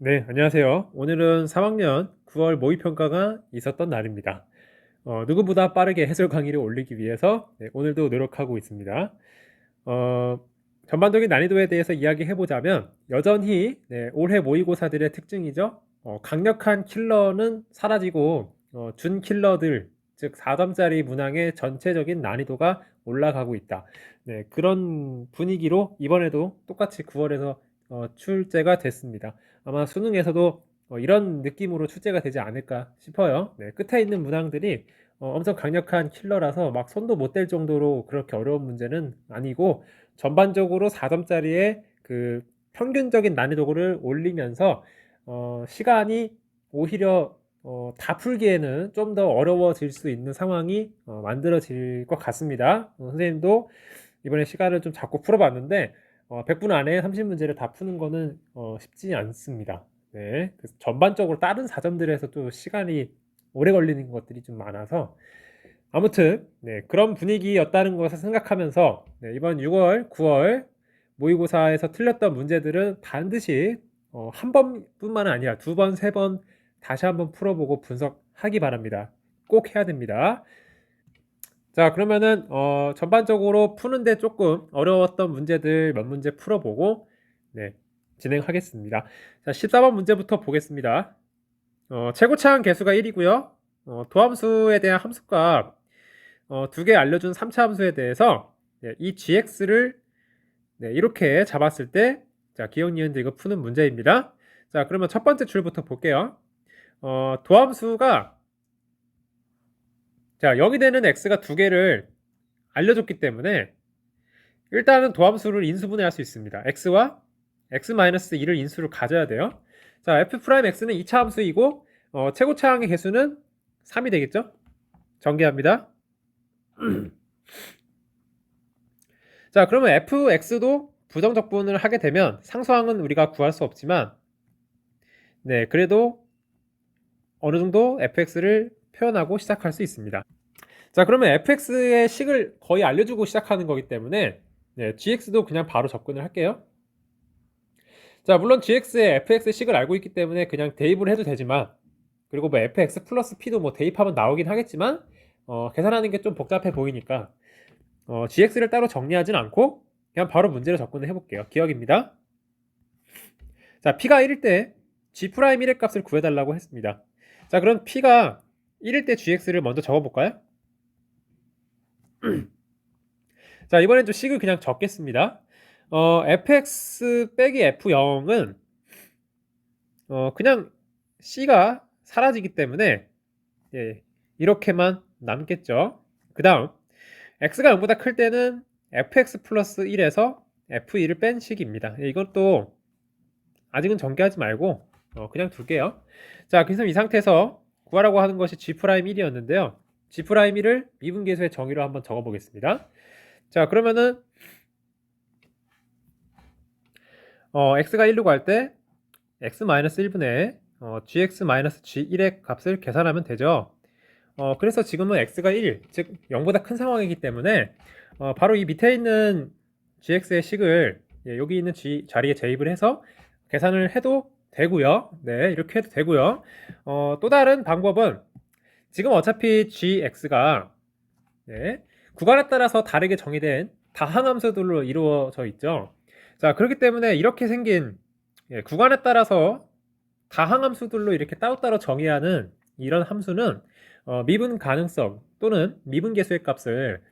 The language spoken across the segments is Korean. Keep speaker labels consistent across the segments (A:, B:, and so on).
A: 네, 안녕하세요. 오늘은 3학년 9월 모의평가가 있었던 날입니다. 누구보다 빠르게 해설 강의를 올리기 위해서 오늘도 노력하고 있습니다. 어, 전반적인 난이도에 대해서 이야기해 보자면 여전히 올해 모의고사들의 특징이죠. 강력한 킬러는 사라지고 준 킬러들, 즉 4점짜리 문항의 전체적인 난이도가 올라가고 있다. 네, 그런 분위기로 이번에도 똑같이 9월에서 출제가 됐습니다. 아마 수능에서도 이런 느낌으로 출제가 되지 않을까 싶어요. 네, 끝에 있는 문항들이 엄청 강력한 킬러라서 막 손도 못 댈 정도로 그렇게 어려운 문제는 아니고 전반적으로 4점짜리의 그 평균적인 난이도를 올리면서 시간이 오히려 다 풀기에는 좀 더 어려워질 수 있는 상황이 만들어질 것 같습니다. 선생님도 이번에 시간을 좀 잡고 풀어봤는데 100분 안에 30문제를 다 푸는 거는 쉽지 않습니다. 네, 그래서 전반적으로 다른 4점들에서 또 시간이 오래 걸리는 것들이 좀 많아서 아무튼 그런 분위기였다는 것을 생각하면서 이번 6월, 9월 모의고사에서 틀렸던 문제들은 반드시 한 번뿐만 아니라 두 번, 세 번 다시 한번 풀어보고 분석하기 바랍니다. 꼭 해야 됩니다. 자, 그러면은 전반적으로 푸는데 조금 어려웠던 문제들 몇 문제 풀어보고 진행하겠습니다. 자, 14번 문제부터 보겠습니다. 최고차항 개수가 1이고요. 도함수에 대한 함수값 두 개 알려준 3차 함수에 대해서 이 gx를 이렇게 잡았을 때 자, 기억, 니은, 이거 푸는 문제입니다. 자, 그러면 첫 번째 줄부터 볼게요. 도함수가 자, 0이 되는 x가 두 개를 알려줬기 때문에 일단은 도함수를 인수분해할 수 있습니다. x와 x-1을 인수를 가져야 돼요. 자, f'x는 2차 함수이고 최고차항의 개수는 3이 되겠죠? 전개합니다. 자, 그러면 fx도 부정적분을 하게 되면 상수항은 우리가 구할 수 없지만 그래도 어느 정도 fx를 표현하고 시작할 수 있습니다. 자, 그러면 fx의 식을 거의 알려주고 시작하는 거기 때문에 gx도 그냥 바로 접근을 할게요. 자, 물론 gx의 fx의 식을 알고 있기 때문에 그냥 대입을 해도 되지만 그리고 뭐 fx 플러스 p도 뭐 대입하면 나오긴 하겠지만 계산하는 게 좀 복잡해 보이니까 gx를 따로 정리하진 않고 그냥 바로 문제로 접근을 해볼게요. 기억입니다. 자, p가 1일 때 g'1의 값을 구해달라고 했습니다. 자, 그럼 p가 1일 때 gx를 먼저 적어볼까요? 자, 이번엔 좀 식을 그냥 적겠습니다. fx 빼기 f0은 그냥 c가 사라지기 때문에 이렇게만 남겠죠. 그 다음 x가 0보다 클 때는 fx 플러스 1에서 f2를 뺀 식입니다. 이것도 아직은 전개하지 말고 그냥 둘게요. 자, 그래서 이 상태에서 구하라고 하는 것이 g'1이었는데요. g'1을 미분계수의 정의로 한번 적어보겠습니다. 자, 그러면은 x가 1로 갈 때 x-1분의 gx-g1의 값을 계산하면 되죠. 그래서 지금은 x가 1, 즉 0보다 큰 상황이기 때문에 바로 이 밑에 있는 gx의 식을 여기 있는 g 자리에 대입을 해서 계산을 해도 되고요. 네, 이렇게 해도 되고요. 또 다른 방법은 지금 어차피 gx가 구간에 따라서 다르게 정의된 다항함수들로 이루어져 있죠. 자, 그렇기 때문에 이렇게 생긴 구간에 따라서 다항함수들로 이렇게 따로따로 정의하는 이런 함수는 미분 가능성 또는 미분 계수의 값을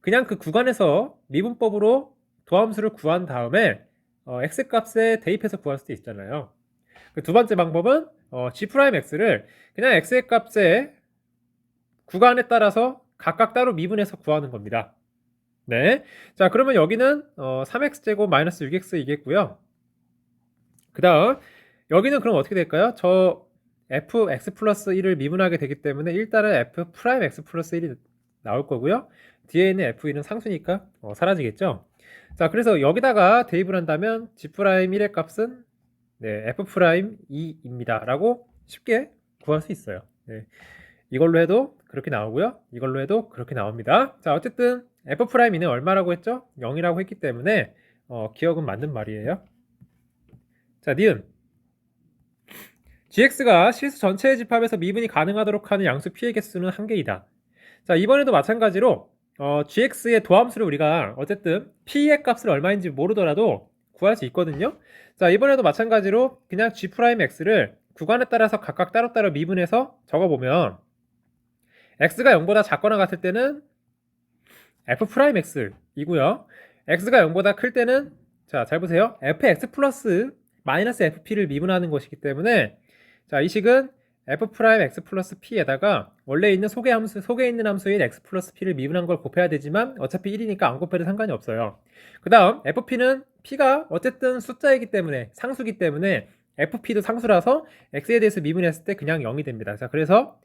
A: 그냥 그 구간에서 미분법으로 도함수를 구한 다음에 x 값에 대입해서 구할 수도 있잖아요. 그 두 번째 방법은 g'x를 그냥 x의 값에 구간에 따라서 각각 따로 미분해서 구하는 겁니다. 네. 자, 그러면 여기는 3x제곱 마이너스 6x이겠고요. 그 다음 여기는 그럼 어떻게 될까요? 저 fx 플러스 1을 미분하게 되기 때문에 일단은 f 프라임 x 플러스 1이 나올 거고요. 뒤에 있는 f1은 상수니까 사라지겠죠. 자, 그래서 여기다가 대입을 한다면 g 프라임 1의 값은 f 프라임 2입니다 라고 쉽게 구할 수 있어요. 네. 이걸로 해도 그렇게 나오고요. 이걸로 해도 그렇게 나옵니다. 자, 어쨌든 f 프라임 2는 얼마라고 했죠? 0이라고 했기 때문에 기억은 맞는 말이에요. 자, 니은 gx가 실수 전체의 집합에서 미분이 가능하도록 하는 양수 p의 개수는 한 개이다. 자, 이번에도 마찬가지로 gx의 도함수를 우리가 어쨌든 p의 값을 얼마인지 모르더라도 구할 수 있거든요. 자, 이번에도 마찬가지로 그냥 g'x를 구간에 따라서 각각 따로따로 미분해서 적어보면 x가 0보다 작거나 같을 때는 f'x 이고요. x가 0보다 클 때는 자, 잘 보세요. fx 플러스 마이너스 fp를 미분하는 것이기 때문에 자, 이 식은 f'x 플러스 p에다가 원래 있는 속에 있는 함수인 x 플러스 p를 미분한 걸 곱해야 되지만 어차피 1이니까 안 곱해도 상관이 없어요. 그 다음 fp는 p가 어쨌든 숫자이기 때문에 상수기 때문에 fp도 상수라서 x에 대해서 미분했을 때 그냥 0이 됩니다. 자, 그래서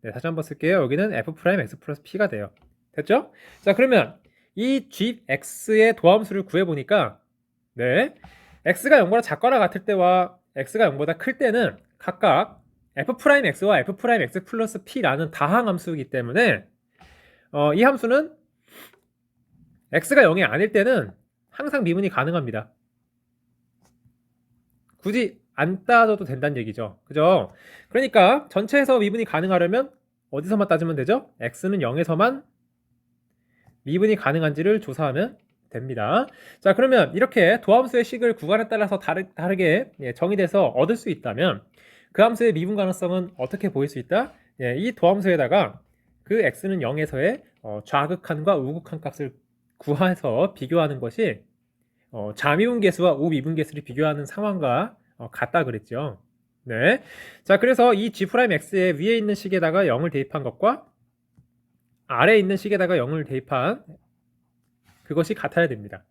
A: 네, 다시 한번 쓸게요. 여기는 f'x 플러스 p가 돼요. 됐죠? 자, 그러면 이 gx의 도함수를 구해보니까 네, x가 0보다 작거나 같을 때와 x가 0보다 클 때는 각각 f'x와 f'x 플러스 p라는 다항 함수이기 때문에 이 함수는 x가 0이 아닐 때는 항상 미분이 가능합니다. 굳이 안 따져도 된다는 얘기죠. 그죠? 그러니까 전체에서 미분이 가능하려면 어디서만 따지면 되죠? x는 0에서만 미분이 가능한지를 조사하면 됩니다. 자, 그러면 이렇게 도함수의 식을 구간에 따라서 다르게 정의돼서 얻을 수 있다면 그 함수의 미분 가능성은 어떻게 보일 수 있다? 이 도함수에다가 그 x는 0에서의 좌극한과 우극한 값을 구해서 비교하는 것이 좌미분계수와 우미분계수를 비교하는 상황과 같다 그랬죠. 네. 자, 그래서 이 g'x의 위에 있는 식에다가 0을 대입한 것과 아래에 있는 식에다가 0을 대입한 그것이 같아야 됩니다.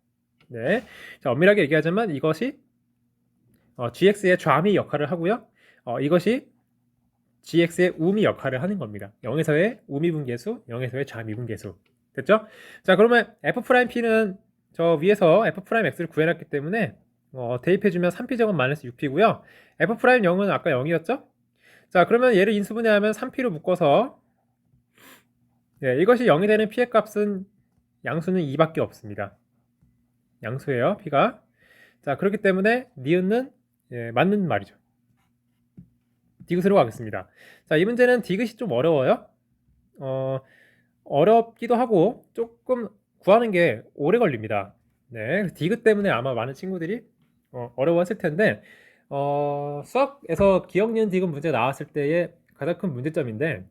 A: 네. 자, 엄밀하게 얘기하자면 이것이 gx의 좌미 역할을 하고요. 이것이 gx의 우미 역할을 하는 겁니다. 0에서의 우미분계수, 0에서의 좌미분계수. 됐죠? 자, 그러면 f'p는 저 위에서 f'x를 구해놨기 때문에 대입해주면 3p제곱 마이너스 6p고요. f'0은 아까 0이었죠? 자, 그러면 얘를 인수분해하면 3p로 묶어서 이것이 0이 되는 p의 값은 양수는 2밖에 없습니다. 양수예요, p가. 자, 그렇기 때문에 니은은 맞는 말이죠. 디귿으로 가겠습니다. 자, 이 문제는 디귿이 좀 어려워요. 어렵기도 하고 조금 구하는 게 오래 걸립니다. 네, 디귿 때문에 아마 많은 친구들이 어려워했을 텐데 수학에서 기억, 니은, 디귿 문제 나왔을 때의 가장 큰 문제점인데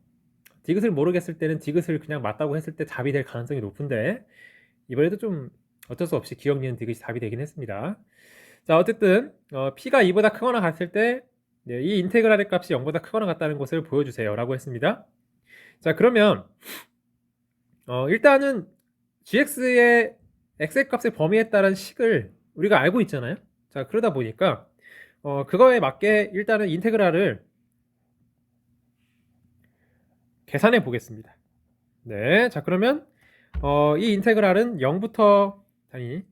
A: 디귿을 모르겠을 때는 디귿을 그냥 맞다고 했을 때 답이 될 가능성이 높은데 이번에도 좀 어쩔 수 없이 기억, 니은, 디귿이 답이 되긴 했습니다. 자, 어쨌든 p가 2보다 크거나 같을 때 이 인테그랄의 값이 0보다 크거나 같다는 것을 보여주세요 라고 했습니다. 자, 그러면 일단은 gx의 x의 값의 범위에 따른 식을 우리가 알고 있잖아요. 자, 그러다 보니까 그거에 맞게 일단은 인테그랄을 계산해 보겠습니다. 네, 자, 그러면 이 인테그랄은 0부터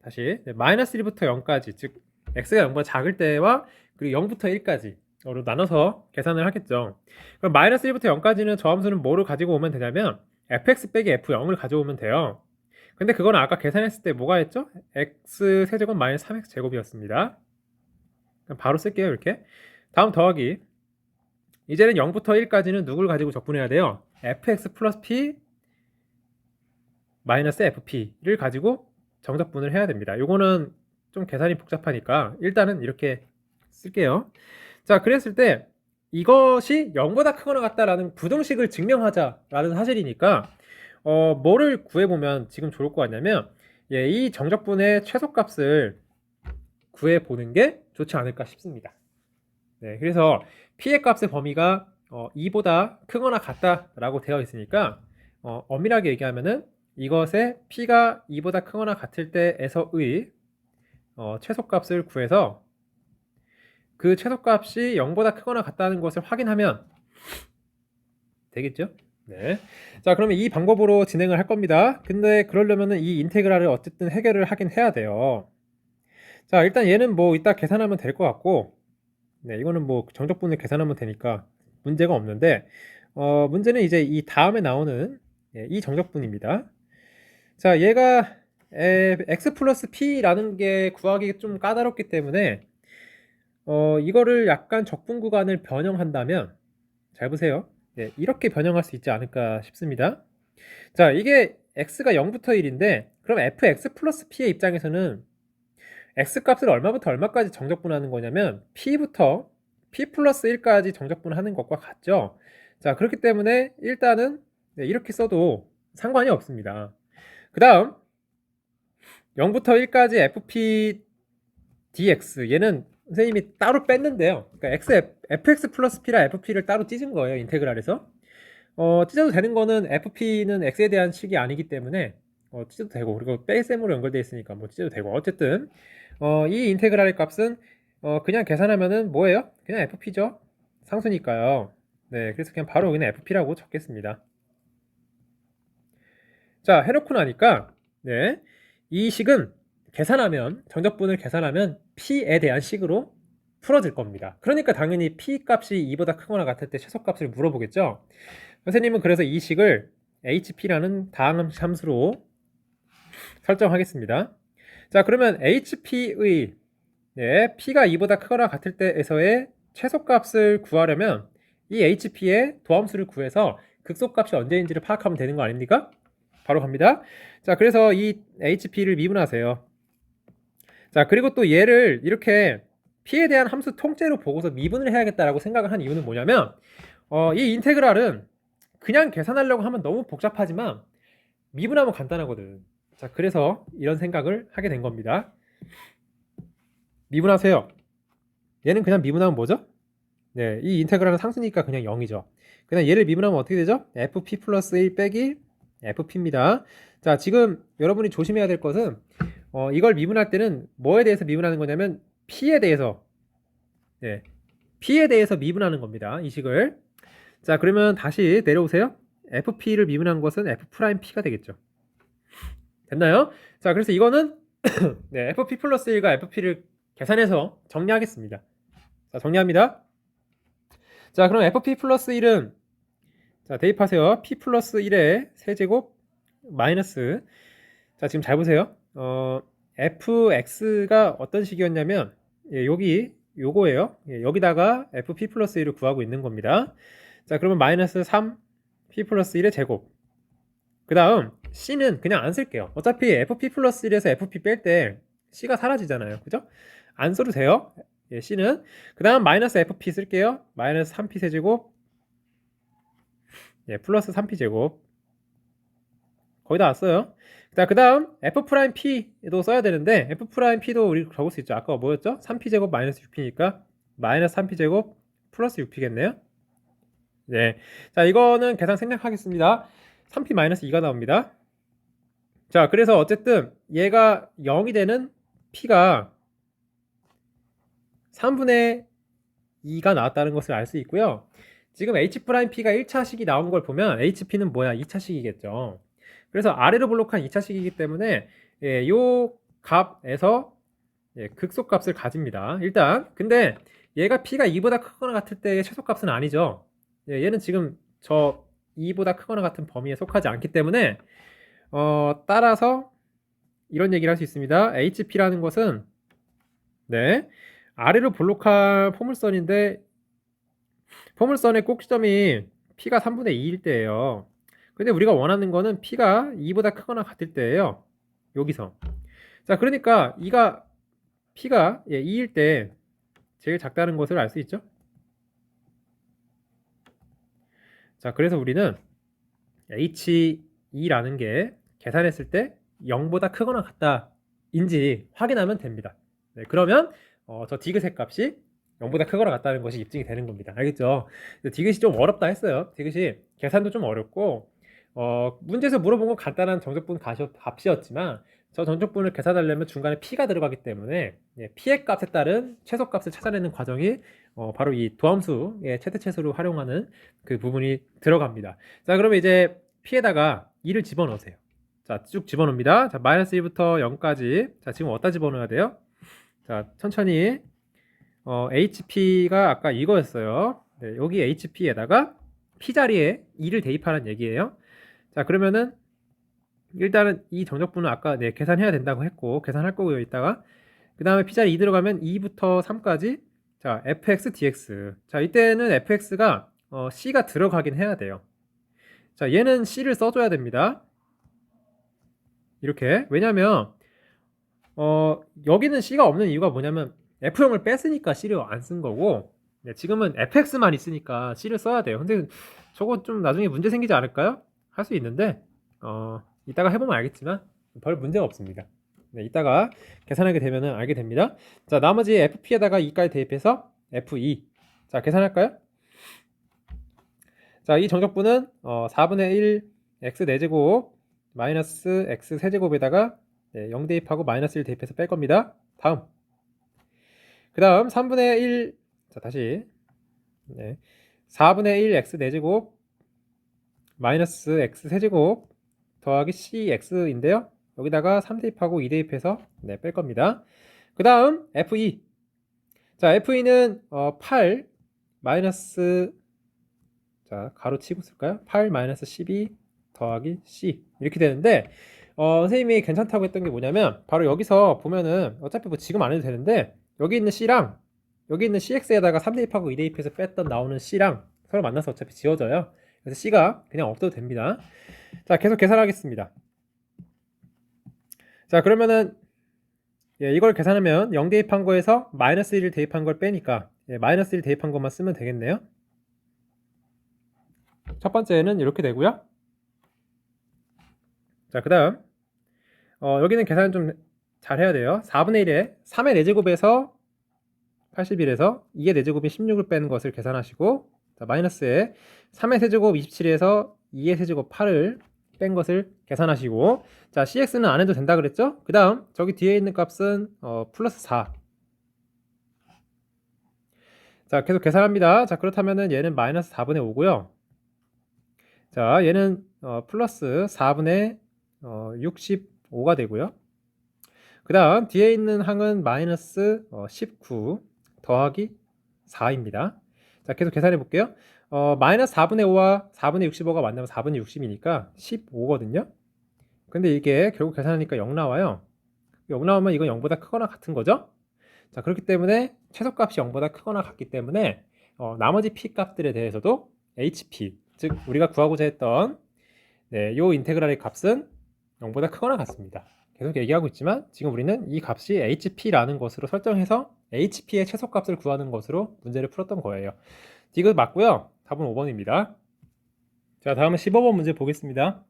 A: 다시 마이너스 1부터 0까지, 즉 x가 0보다 작을 때와 그리고 0부터 1까지로 나눠서 계산을 하겠죠. 그럼 마이너스 1부터 0까지는 저 함수는 뭐를 가지고 오면 되냐면 fx 빼기 f0을 가져오면 돼요. 근데 그거는 아까 계산했을 때 뭐가 했죠? x 세제곱 마이너스 3x 제곱이었습니다. 그럼 바로 쓸게요. 이렇게 다음 더하기, 이제는 0부터 1까지는 누굴 가지고 적분해야 돼요? fx 플러스 p 마이너스 fp를 가지고 정적분을 해야 됩니다. 요거는 좀 계산이 복잡하니까 일단은 이렇게 쓸게요. 자, 그랬을 때 이것이 0보다 크거나 같다라는 부등식을 증명하자라는 사실이니까 뭐를 구해보면 지금 좋을 것 같냐면 이 정적분의 최소값을 구해보는 게 좋지 않을까 싶습니다. 네, 그래서 p의 값의 범위가 2보다 크거나 같다라고 되어 있으니까 엄밀하게 얘기하면은 이것의 p가 2보다 크거나 같을 때에서의 최소값을 구해서 그 최소값이 0보다 크거나 같다는 것을 확인하면 되겠죠? 네. 자, 그러면 이 방법으로 진행을 할 겁니다. 근데 그러려면은 이 인테그랄을 어쨌든 해결을 하긴 해야 돼요. 자, 일단 얘는 뭐 이따 계산하면 될 것 같고, 네, 이거는 뭐 정적분을 계산하면 되니까 문제가 없는데, 문제는 이제 이 다음에 나오는 이 정적분입니다. 자, 얘가 x 플러스 p라는 게 구하기 좀 까다롭기 때문에 이거를 약간 적분 구간을 변형한다면 잘 보세요. 네, 이렇게 변형할 수 있지 않을까 싶습니다. 자, 이게 x가 0부터 1인데 그럼 fx 플러스 p의 입장에서는 x 값을 얼마부터 얼마까지 정적분하는 거냐면 p부터 p 플러스 1까지 정적분하는 것과 같죠. 자, 그렇기 때문에 일단은 네, 이렇게 써도 상관이 없습니다. 그 다음 0부터 1까지 fp dx 얘는 선생님이 따로 뺐는데요. 그러니까 fx 플러스 p라 fp를 따로 찢은 거예요. 인테그랄에서. 찢어도 되는 거는 fp는 x에 대한 식이 아니기 때문에 찢어도 되고, 그리고 뺄셈으로 연결되어 있으니까 뭐 찢어도 되고, 어쨌든 이 인테그랄의 값은 그냥 계산하면은 뭐예요? 그냥 fp죠. 상수니까요. 네, 그래서 그냥 바로 그냥 fp라고 적겠습니다. 자, 해놓고 나니까 네, 이 식은 계산하면, 정적분을 계산하면 p에 대한 식으로 풀어질 겁니다. 그러니까 당연히 p 값이 2보다 크거나 같을 때 최소값을 물어보겠죠. 선생님은 그래서 이 식을 hp라는 다항 함수로 설정하겠습니다. 자, 그러면 hp의 네, p가 2보다 크거나 같을 때에서의 최소값을 구하려면 이 hp의 도함수를 구해서 극소값이 언제인지를 파악하면 되는 거 아닙니까? 바로 갑니다. 자, 그래서 이 hp를 미분하세요. 자, 그리고 또 얘를 이렇게 p에 대한 함수 통째로 보고서 미분을 해야겠다라고 생각을 한 이유는 뭐냐면 이 인테그랄은 그냥 계산하려고 하면 너무 복잡하지만 미분하면 간단하거든. 자, 그래서 이런 생각을 하게 된 겁니다. 미분하세요. 얘는 그냥 미분하면 뭐죠? 네, 이 인테그랄은 상수니까 그냥 0이죠. 그냥 얘를 미분하면 어떻게 되죠? fp 플러스 1 빼기 fp입니다. 자, 지금 여러분이 조심해야 될 것은 이걸 미분할 때는 뭐에 대해서 미분하는 거냐면 p에 대해서, 네, p에 대해서 미분하는 겁니다. 이 식을. 자, 그러면 다시 내려오세요. fp를 미분한 것은 f'p가 되겠죠. 됐나요? 자, 그래서 이거는 네, fp 플러스 1과 fp를 계산해서 정리하겠습니다. 자, 정리합니다. 자, 그럼 fp 플러스 1은 자, 대입하세요. p 플러스 1의 세제곱 마이너스, 자, 지금 잘 보세요. fx가 어떤 식이었냐면 예, 여기 요거예요. 예, 여기다가 fp 플러스 1을 구하고 있는 겁니다. 자, 그러면 마이너스 3 p 플러스 1의 제곱. 그 다음 c는 그냥 안 쓸게요. 어차피 fp 플러스 1에서 fp 뺄 때 c가 사라지잖아요. 그죠? 안 써도 돼요. 예, c는. 그 다음 마이너스 fp 쓸게요. 마이너스 3p 세제곱, 예, 플러스 3p 제곱. 거의 다 왔어요. 자, 그 다음 f'p도 써야 되는데 f'p도 우리 적을 수 있죠. 아까 뭐였죠? 3p 제곱 마이너스 6p니까 마이너스 3p 제곱 플러스 6p겠네요. 네, 자, 이거는 계산 생략하겠습니다. 3p 마이너스 2가 나옵니다. 자, 그래서 어쨌든 얘가 0이 되는 p가 3분의 2가 나왔다는 것을 알 수 있고요. 지금 h'p가 1차식이 나온 걸 보면 hp는 뭐야? 2차식이겠죠. 그래서 아래로 블록한 2차식이기 때문에 예, 요 값에서 예, 극소값을 가집니다. 일단 근데 얘가 p가 2보다 크거나 같을 때의 최소값은 아니죠. 예, 얘는 지금 저 2보다 크거나 같은 범위에 속하지 않기 때문에 따라서 이런 얘기를 할 수 있습니다. hp라는 것은 네, 아래로 블록한 포물선인데 포물선의 꼭지점이 p가 3분의 2일 때예요. 근데 우리가 원하는 거는 p가 2보다 크거나 같을 때예요. 여기서. 자, 그러니까 p가 2일 때 제일 작다는 것을 알 수 있죠. 자, 그래서 우리는 h2라는 게 계산했을 때 0보다 크거나 같다인지 확인하면 됩니다. 네, 그러면 저 디귿의 값이 0보다 크거나 같다는 것이 입증이 되는 겁니다. 알겠죠? 디귿이 좀 어렵다 했어요. 디귿이 계산도 좀 어렵고 문제에서 물어본 건 간단한 정적분 값이었지만 저 정적분을 계산하려면 중간에 p가 들어가기 때문에 예, p의 값에 따른 최소값을 찾아내는 과정이 바로 이 도함수의 최대체수를 활용하는 그 부분이 들어갑니다. 자, 그러면 이제 p에다가 2를 집어넣으세요. 자, 쭉 집어넣습니다. 자, 마이너스 1부터 0까지. 자, 지금 어디다 집어넣어야 돼요? 자, 천천히. hp가 아까 이거였어요. 네, 여기 hp에다가 p 자리에 2를 대입하는 얘기예요. 자, 그러면은 일단은 이 정적분은 아까 계산해야 된다고 했고 계산할 거고요. 이따가 그 다음에 p 자리 2 들어가면 2부터 3까지 자, fx dx. 자, 이때는 fx가 c가 들어가긴 해야 돼요. 자, 얘는 c를 써줘야 됩니다. 이렇게. 왜냐면 여기는 c가 없는 이유가 뭐냐면 f형을 뺐으니까 c를 안 쓴 거고, 네, 지금은 fx만 있으니까 c를 써야 돼요. 근데 저거 좀 나중에 문제 생기지 않을까요? 할 수 있는데 이따가 해보면 알겠지만 별 문제가 없습니다. 네, 이따가 계산하게 되면 알게 됩니다. 자, 나머지 fp에다가 2까지 대입해서 fe. 자, 계산할까요? 자, 이 정적분은 4분의 1 x 4제곱 마이너스 x 세제곱에다가 0 대입하고 마이너스 1 대입해서 뺄 겁니다. 다음. 그 다음 3분의 1, 자, 다시. 4분의 1 x 4제곱 마이너스 x 세제곱 더하기 cx인데요. 여기다가 3 대입하고 2 대입해서 뺄 겁니다. 그 다음 fe. 자, fe는 8 마이너스, 자, 가로 치고 쓸까요? 8 마이너스 12 더하기 c 이렇게 되는데 선생님이 괜찮다고 했던 게 뭐냐면 바로 여기서 보면은 어차피 뭐 지금 안 해도 되는데 여기 있는 c랑 여기 있는 cx에다가 3 대입하고 2 대입해서 뺐던 나오는 c랑 서로 만나서 어차피 지워져요. 그래서 c가 그냥 없어도 됩니다. 자, 계속 계산하겠습니다. 자, 그러면은 이걸 계산하면 0 대입한 거에서 마이너스 1을 대입한 걸 빼니까 마이너스 1 대입한 것만 쓰면 되겠네요. 첫 번째는 이렇게 되고요. 자, 그 다음 여기는 계산 좀 잘 해야 돼요. 4분의 1에 3의 4제곱에서 81에서 2의 4제곱인 16을 빼는 것을 계산하시고, 자, 마이너스에 3의 세제곱 27에서 2의 세제곱 8을 뺀 것을 계산하시고, 자, cx는 안 해도 된다 그랬죠? 그 다음 저기 뒤에 있는 값은 플러스 4. 자, 계속 계산합니다. 자, 그렇다면은 얘는 마이너스 4분의 5고요. 자, 얘는 플러스 4분의 65가 되고요. 그 다음 뒤에 있는 항은 마이너스 19 더하기 4입니다. 자, 계속 계산해 볼게요. 마이너스 4분의 5와 4분의 65가 만나면 4분의 60이니까 15거든요. 근데 이게 결국 계산하니까 0 나와요. 0 나오면 이건 0보다 크거나 같은 거죠. 자, 그렇기 때문에 최소값이 0보다 크거나 같기 때문에 나머지 p 값들에 대해서도 hp, 즉 우리가 구하고자 했던 요 인테그랄의 값은 0보다 크거나 같습니다. 계속 얘기하고 있지만 지금 우리는 이 값이 hp라는 것으로 설정해서 hp의 최소값을 구하는 것으로 문제를 풀었던 거예요. 디귿 맞고요. 답은 5번입니다. 자, 다음은 15번 문제 보겠습니다.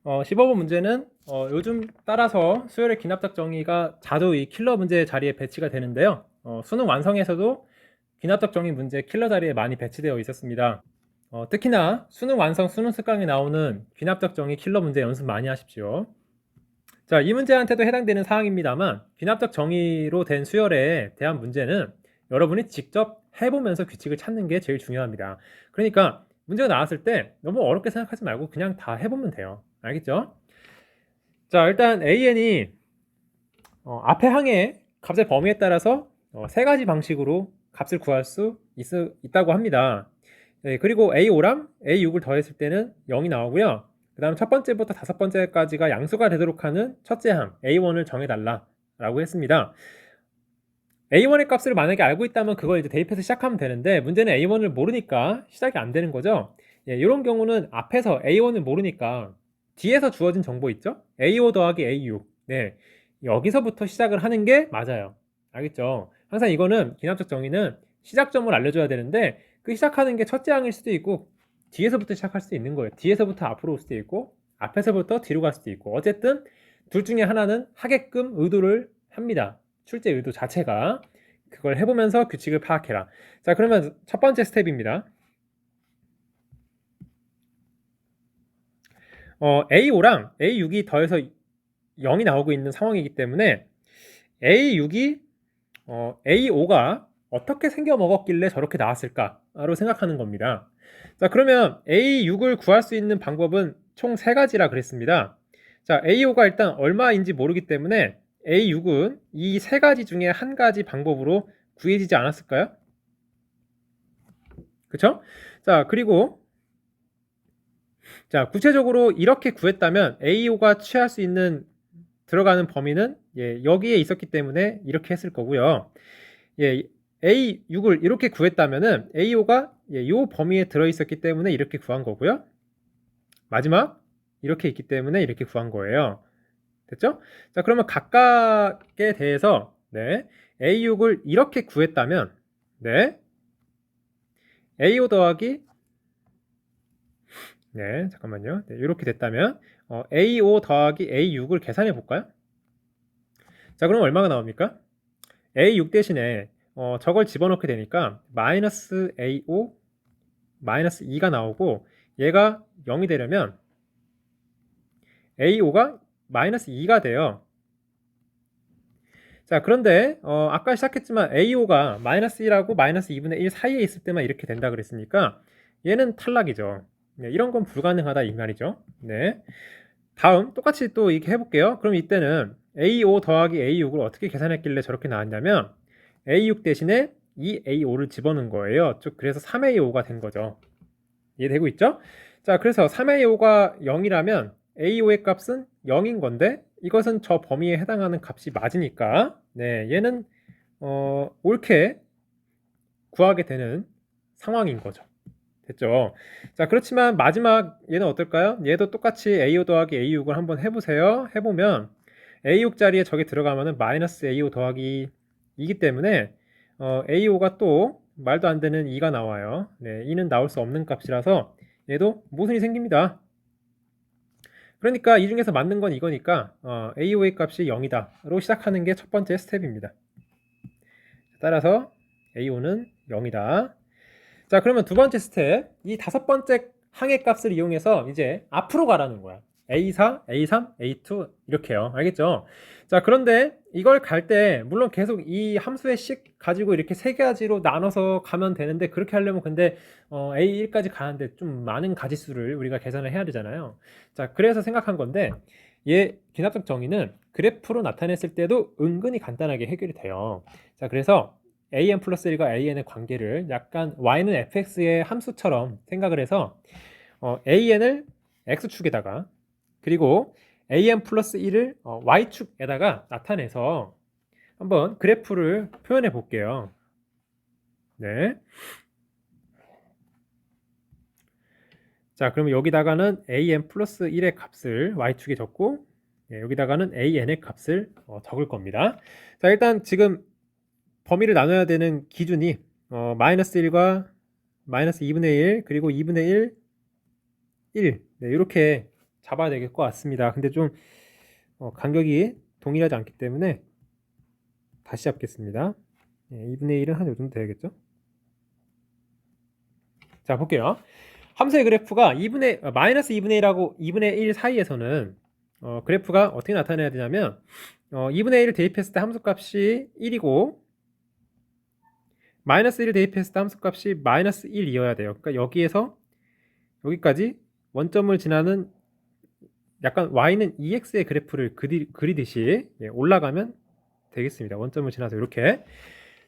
A: 15번 문제는 요즘 따라서 수열의 기납적 정의가 자주 이 킬러 문제 자리에 배치가 되는데요. 수능 완성에서도 기납적 정의 문제 킬러 자리에 많이 배치되어 있었습니다. 특히나 수능 완성 수능 특강에 나오는 기납적 정의 킬러 문제 연습 많이 하십시오. 자, 이 문제한테도 해당되는 사항입니다만 기납적 정의로 된 수열에 대한 문제는 여러분이 직접 해보면서 규칙을 찾는 게 제일 중요합니다. 그러니까 문제가 나왔을 때 너무 어렵게 생각하지 말고 그냥 다 해보면 돼요. 알겠죠? 자, 일단 AN이 앞에 항의 값의 범위에 따라서 세 가지 방식으로 값을 구할 수 있다고 합니다. 그리고 A5랑 A6을 더했을 때는 0이 나오고요. 그 다음 첫 번째부터 다섯 번째까지가 양수가 되도록 하는 첫째 항 A1을 정해달라 라고 했습니다. A1의 값을 만약에 알고 있다면 그걸 이제 대입해서 시작하면 되는데 문제는 A1을 모르니까 시작이 안 되는 거죠. 이런 경우는 앞에서 A1을 모르니까 뒤에서 주어진 정보 있죠? A5 더하기 A6. 네, 여기서부터 시작을 하는 게 맞아요. 알겠죠? 항상 이거는 기납적 정의는 시작점을 알려줘야 되는데 그 시작하는 게 첫째 항일 수도 있고 뒤에서부터 시작할 수도 있는 거예요. 뒤에서부터 앞으로 올 수도 있고 앞에서부터 뒤로 갈 수도 있고 어쨌든 둘 중에 하나는 하게끔 의도를 합니다. 출제 의도 자체가. 그걸 해보면서 규칙을 파악해라. 자, 그러면 첫 번째 스텝입니다. A5랑 A6이 더해서 0이 나오고 있는 상황이기 때문에 A6이 A5가 어떻게 생겨 먹었길래 저렇게 나왔을까로 생각하는 겁니다. 자, 그러면 A6을 구할 수 있는 방법은 총 3가지라 그랬습니다. 자, A5가 일단 얼마인지 모르기 때문에 A6은 이 3가지 중에 한 가지 방법으로 구해지지 않았을까요? 그쵸? 자, 그리고 자, 구체적으로 이렇게 구했다면 A5가 취할 수 있는 들어가는 범위는 여기에 있었기 때문에 이렇게 했을 거고요. A6을 이렇게 구했다면은 A5가 이 범위에 들어있었기 때문에 이렇게 구한 거고요. 마지막 이렇게 있기 때문에 이렇게 구한 거예요. 됐죠? 자, 그러면 각각에 대해서 네, A6을 이렇게 구했다면 네, A5 더하기 네, 잠깐만요. 네, 이렇게 됐다면 A5 더하기 A6을 계산해 볼까요? 자, 그럼 얼마가 나옵니까? A6 대신에 저걸 집어넣게 되니까 마이너스 A5 마이너스 2가 나오고 얘가 0이 되려면 A5가 마이너스 2가 돼요. 자, 그런데 아까 시작했지만 A5가 마이너스 1하고 마이너스 2분의 1 사이에 있을 때만 이렇게 된다 그랬으니까 얘는 탈락이죠. 네, 이런 건 불가능하다 이 말이죠. 네. 다음 똑같이 또 이렇게 해볼게요. 그럼 이때는 A5 더하기 A6을 어떻게 계산했길래 저렇게 나왔냐면 A6 대신에 이 A5를 집어넣은 거예요. 쭉 그래서 3A5가 된 거죠. 이해되고 있죠? 자, 그래서 3A5가 0이라면 A5의 값은 0인 건데 이것은 저 범위에 해당하는 값이 맞으니까 네, 얘는 옳게 구하게 되는 상황인 거죠. 됐죠? 자, 그렇지만 마지막 얘는 어떨까요? 얘도 똑같이 A5 더하기 A6을 한번 해보세요. 해보면 A6 자리에 저게 들어가면은 마이너스 A5 더하기 2기 때문에 A5가 또 말도 안 되는 2가 나와요. 네, 2는 나올 수 없는 값이라서 얘도 모순이 생깁니다. 그러니까 이 중에서 맞는 건 이거니까 A5의 값이 0이다로 시작하는 게 첫 번째 스텝입니다. 따라서 A5는 0이다. 자, 그러면 두 번째 스텝, 이 다섯 번째 항의 값을 이용해서 이제 앞으로 가라는 거야. A4, A3, A2 이렇게요. 알겠죠? 자, 그런데 이걸 갈 때 물론 계속 이 함수의 식 가지고 이렇게 세 가지로 나눠서 가면 되는데 그렇게 하려면 근데 A1까지 가는데 좀 많은 가지수를 우리가 계산을 해야 되잖아요. 자, 그래서 생각한 건데 얘 기하학적 정의는 그래프로 나타냈을 때도 은근히 간단하게 해결이 돼요. 자, 그래서 an 플러스 1과 an의 관계를 약간 y는 fx의 함수처럼 생각을 해서 an을 x축에다가 그리고 an 플러스 1을 y축에다가 나타내서 한번 그래프를 표현해 볼게요. 네. 자, 그러면 여기다가는 an 플러스 1의 값을 y축에 적고 여기다가는 an의 값을 적을 겁니다. 자, 일단 지금 범위를 나눠야 되는 기준이 마이너스 1과 마이너스 2분의 1 그리고 2분의 1 네, 이렇게 잡아야 될 것 같습니다. 근데 좀 간격이 동일하지 않기 때문에 다시 잡겠습니다. 2분의 1은 한 요 정도 돼야겠죠? 자, 볼게요. 함수의 그래프가 마이너스 2분의 1하고 2분의 1 사이에서는 그래프가 어떻게 나타내야 되냐면 2분의 1을 대입했을 때 함수값이 1이고 마이너스 1을 대입했을 때 함수값이 마이너스 1이어야 돼요. 그러니까 여기에서 여기까지 원점을 지나는 약간 y는 ex의 그래프를 그리듯이 올라가면 되겠습니다. 원점을 지나서 이렇게.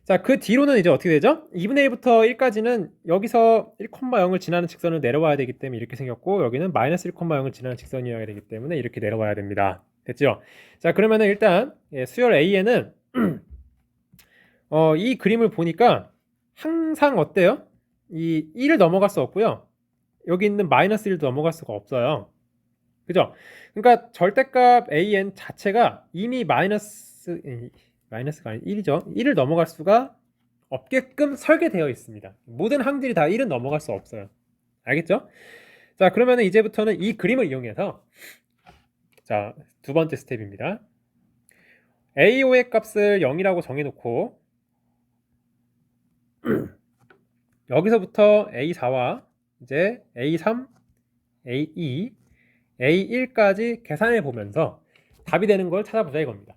A: 자, 그 뒤로는 이제 어떻게 되죠? 2분의 1부터 1까지는 여기서 1,0을 지나는 직선을 내려와야 되기 때문에 이렇게 생겼고 여기는 마이너스 1,0을 지나는 직선이어야 되기 때문에 이렇게 내려와야 됩니다. 됐죠? 자, 그러면은 일단 수열 A에는 이 그림을 보니까 항상 어때요? 이 1을 넘어갈 수 없고요. 여기 있는 마이너스 1도 넘어갈 수가 없어요. 그죠? 그러니까 절대값 an 자체가 이미 마이너스가 아닌 1이죠. 1을 넘어갈 수가 없게끔 설계되어 있습니다. 모든 항들이 다 1은 넘어갈 수 없어요. 알겠죠? 자, 그러면 이제부터는 이 그림을 이용해서 자, 두 번째 스텝입니다. A5의 값을 0이라고 정해놓고 여기서부터 A4와 이제 A3, A2, A1까지 계산해 보면서 답이 되는 걸 찾아보자 이겁니다.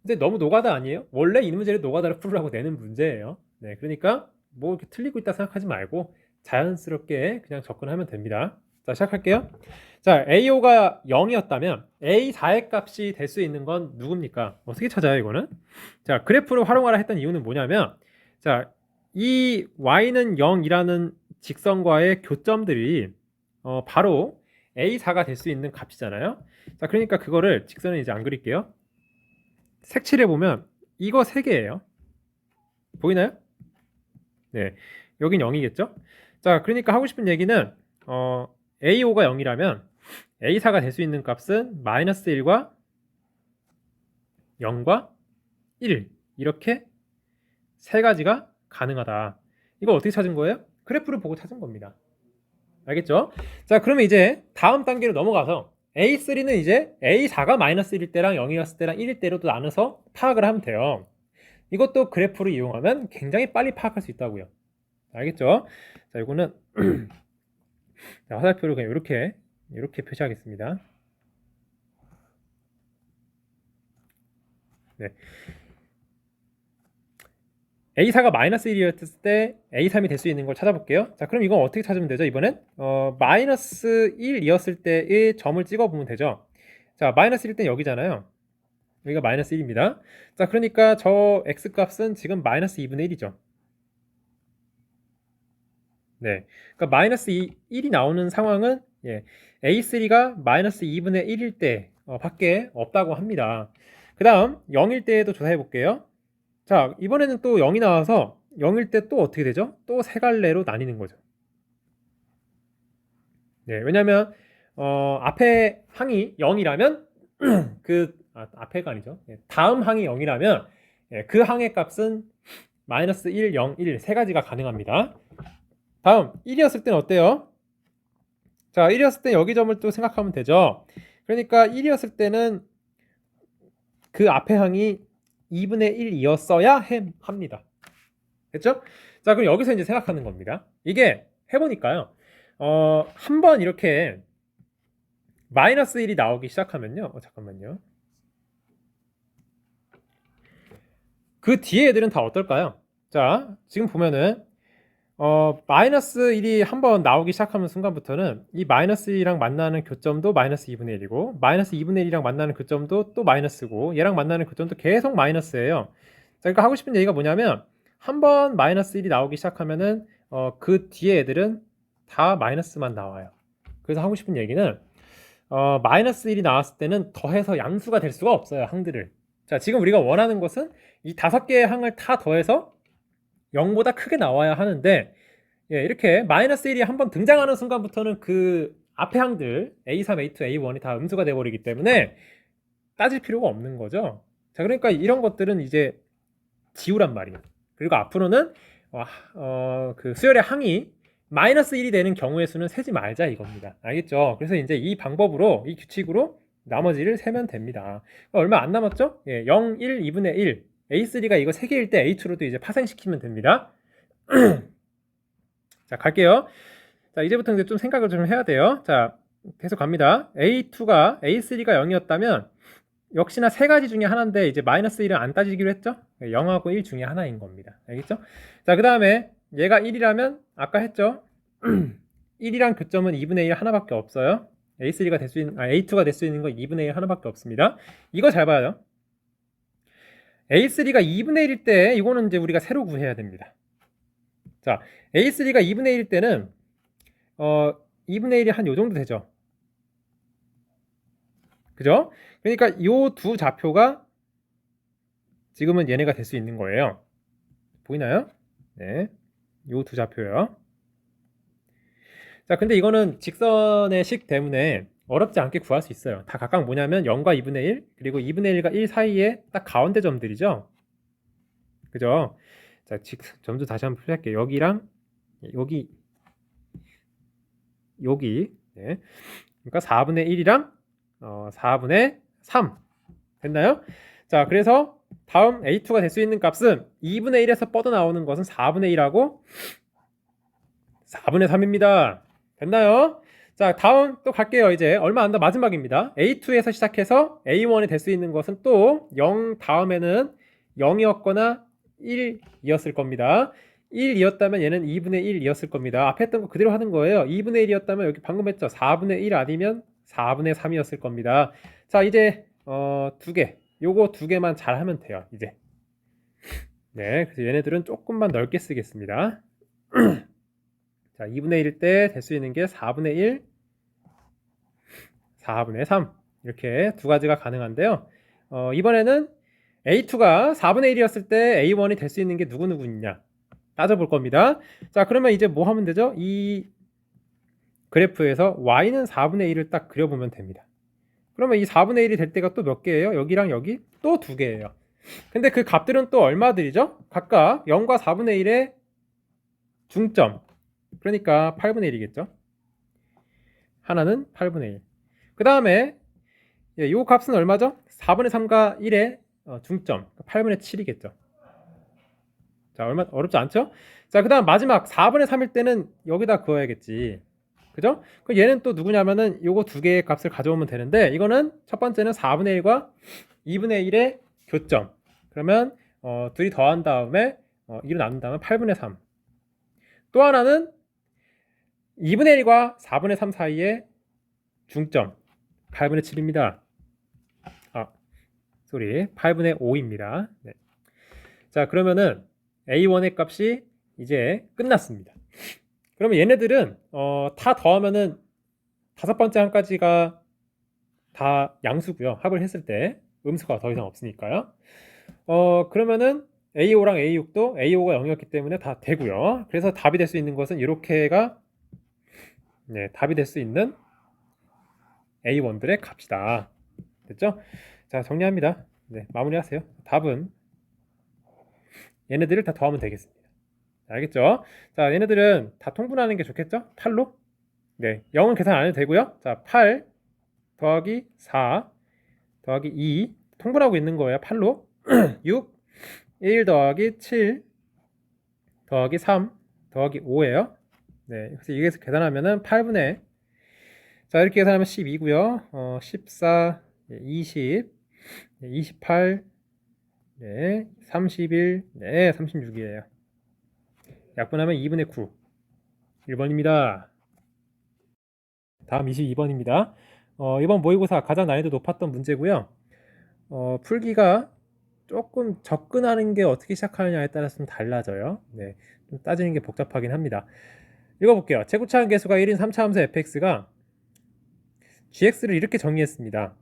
A: 근데 너무 노가다 아니에요? 원래 이 문제를 노가다로 풀으라고 내는 문제예요. 네, 그러니까 뭐 이렇게 틀리고 있다 생각하지 말고 자연스럽게 그냥 접근하면 됩니다. 자, 시작할게요. 자, A5가 0이었다면 A4의 값이 될 수 있는 건 누굽니까? 어떻게 찾아요, 이거는? 자, 그래프를 활용하라 했던 이유는 뭐냐면 자, 이 y는 0이라는 직선과의 교점들이 바로 A4가 될 수 있는 값이잖아요. 자, 그러니까 그거를 직선을 이제 안 그릴게요. 색칠해 보면 이거 세 개예요. 보이나요? 네, 여긴 0이겠죠? 자, 그러니까 하고 싶은 얘기는 A5가 0이라면 A4가 될 수 있는 값은 마이너스 1과 0과 1 이렇게 세 가지가 가능하다. 이거 어떻게 찾은 거예요? 그래프를 보고 찾은 겁니다. 알겠죠? 자, 그러면 이제 다음 단계로 넘어가서 A3는 이제 A4가 마이너스 1일 때랑 0이었을 때랑 1일 때로도 나눠서 파악을 하면 돼요. 이것도 그래프를 이용하면 굉장히 빨리 파악할 수 있다고요. 알겠죠? 자, 이거는 자, 화살표를 그냥 이렇게 표시하겠습니다. 네. A4가 마이너스 1이었을 때 A3이 될 수 있는 걸 찾아볼게요. 자, 그럼 이건 어떻게 찾으면 되죠? 이번엔 마이너스 1이었을 때의 점을 찍어보면 되죠. 자, 마이너스 1일 때 여기잖아요. 여기가 마이너스 1입니다. 자, 그러니까 저 X값은 지금 마이너스 2분의 1이죠. 네. 그러니까 마이너스 1이 나오는 상황은 A3가 마이너스 2분의 1일 때 밖에 없다고 합니다. 그 다음 0일 때에도 조사해 볼게요. 자, 이번에는 또 0이 나와서 0일 때 또 어떻게 되죠? 또 세 갈래로 나뉘는 거죠. 네, 왜냐면 앞에 항이 0이라면 앞에가 아니죠. 다음 항이 0이라면 그 항의 값은 마이너스 1, 0, 1 세 가지가 가능합니다. 다음 1이었을 때는 어때요? 자, 1이었을 때 여기 점을 또 생각하면 되죠. 그러니까 1이었을 때는 그 앞에 항이 2분의 1이었어야 합니다. 됐죠? 자, 그럼 여기서 이제 생각하는 겁니다. 이게 해보니까요. 한번 이렇게 마이너스 1이 나오기 시작하면요. 잠깐만요. 그 뒤에 애들은 다 어떨까요? 자, 지금 보면은 마이너스 1이 한번 나오기 시작하는 순간부터는 이 마이너스 1이랑 만나는 교점도 마이너스 2분의 1이고 마이너스 2분의 1이랑 만나는 교점도 또 마이너스고 얘랑 만나는 교점도 계속 마이너스예요. 자, 그러니까 하고 싶은 얘기가 뭐냐면 한번 마이너스 1이 나오기 시작하면은 그 뒤에 애들은 다 마이너스만 나와요. 그래서 하고 싶은 얘기는 마이너스 1이 나왔을 때는 더해서 양수가 될 수가 없어요. 항들을. 자, 지금 우리가 원하는 것은 이 5개의 항을 다 더해서 0보다 크게 나와야 하는데 이렇게 마이너스 1이 한번 등장하는 순간부터는 그 앞에 항들 A3, A2, A1이 다 음수가 돼버리기 때문에 따질 필요가 없는 거죠. 자, 그러니까 이런 것들은 이제 지우란 말이에요. 그리고 앞으로는 그 수열의 항이 마이너스 1이 되는 경우의 수는 세지 말자 이겁니다. 알겠죠? 그래서 이제 이 방법으로 이 규칙으로 나머지를 세면 됩니다. 얼마 안 남았죠? 0, 1, 2분의 1 A3가 이거 3개일 때 A2로도 이제 파생시키면 됩니다. 자, 갈게요. 자, 이제부터 이제 좀 생각을 좀 해야 돼요. 자, 계속 갑니다. A2가 A3가 0이었다면 역시나 세 가지 중에 하나인데 이제 마이너스 1은 안 따지기로 했죠? 0하고 1 중에 하나인 겁니다. 알겠죠? 자, 그 다음에 얘가 1이라면 아까 했죠? 1이랑 교점은 2분의 1 하나밖에 없어요. A3가 될 수 있는, A2가 될 수 있는 건 2분의 1 하나밖에 없습니다. 이거 잘 봐요. A3가 2분의 1일 때 이거는 이제 우리가 새로 구해야 됩니다. 자, A3가 2분의 1일 때는 2분의 1이 한 요 정도 되죠. 그죠? 그러니까 요 두 좌표가 지금은 얘네가 될 수 있는 거예요. 보이나요? 네. 요 두 좌표요. 자, 근데 이거는 직선의 식 때문에 어렵지 않게 구할 수 있어요. 다 각각 뭐냐면 0과 2분의 1 그리고 2분의 1과 1 사이에 딱 가운데 점들이죠. 그죠? 자, 점수 다시 한번 표시할게요. 여기랑 여기 네. 그러니까 4분의 1이랑 4분의 3 됐나요? 자, 그래서 다음 A2가 될 수 있는 값은 2분의 1에서 뻗어나오는 것은 4분의 1하고 4분의 3입니다. 됐나요? 자, 다음 또 갈게요. 이제 얼마 안 더 마지막입니다. A2에서 시작해서 A1이 될 수 있는 것은 또 0 다음에는 0이었거나 1이었을 겁니다. 1이었다면 얘는 2분의 1이었을 겁니다. 앞에 했던 거 그대로 하는 거예요. 2분의 1이었다면 여기 방금 했죠. 4분의 1 아니면 4분의 3이었을 겁니다. 자, 이제 두 개. 요거 두 개만 잘 하면 돼요. 이제. 네, 그래서 얘네들은 조금만 넓게 쓰겠습니다. 자, 2분의 1일 때 될 수 있는 게 4분의 1, 4분의 3 이렇게 두 가지가 가능한데요. 이번에는 A2가 4분의 1이었을 때 A1이 될 수 있는 게 누구누구 있냐? 따져볼 겁니다. 자, 그러면 이제 뭐 하면 되죠? 이 그래프에서 y는 4분의 1을 딱 그려보면 됩니다. 그러면 이 4분의 1이 될 때가 또 몇 개예요? 여기랑 여기 또 2개예요. 근데 그 값들은 또 얼마들이죠? 각각 0과 4분의 1의 중점. 그러니까 8분의 1이겠죠. 하나는 8분의 1. 그 다음에 이 값은 얼마죠? 4분의 3과 1의 중점. 8분의 7이겠죠. 자, 얼마 어렵지 않죠? 자, 그 다음 마지막 4분의 3일 때는 여기다 그어야겠지. 그죠? 그럼 얘는 또 누구냐면은 요거 두 개의 값을 가져오면 되는데, 이거는 첫 번째는 4분의 1과 2분의 1의 교점. 그러면 둘이 더한 다음에 2로 나눈 다음에 8분의 3. 또 하나는 2분의 1과 4분의 3 사이의 중점. 8분의 7입니다. 아, 8분의 5입니다. 네. 자, 그러면은 A1의 값이 이제 끝났습니다. 그러면 얘네들은 다 더하면은 다섯 번째 한까지가 다 양수고요. 합을 했을 때 음수가 더 이상 없으니까요. 그러면은 A5랑 A6도 A5가 0이었기 때문에 다 되고요. 그래서 답이 될 수 있는 것은 이렇게가 네, 답이 될 수 있는 A1들의 값이다. 됐죠? 자, 정리합니다. 네, 마무리하세요. 답은 얘네들을 다 더하면 되겠습니다. 알겠죠? 자, 얘네들은 다 통분하는 게 좋겠죠? 8로? 네, 0은 계산 안 해도 되고요. 자, 8 더하기 4 더하기 2 통분하고 있는 거예요. 8로 6 1 더하기 7 더하기 3 더하기 5예요. 네, 그래서 이게서 계산하면은 8분의 자, 이렇게 계산하면 12고요. 14 20 28 네, 31 네, 36이에요. 약분하면 2분의 9 1번입니다. 다음 22번입니다. 이번 모의고사 가장 난이도 높았던 문제고요. 풀기가 조금 접근하는 게 어떻게 시작하느냐에 따라서 좀 달라져요. 네, 좀 따지는 게 복잡하긴 합니다. 읽어볼게요. 최고차항 계수가 1인 3차함수 fx가 gx를 이렇게 정의했습니다.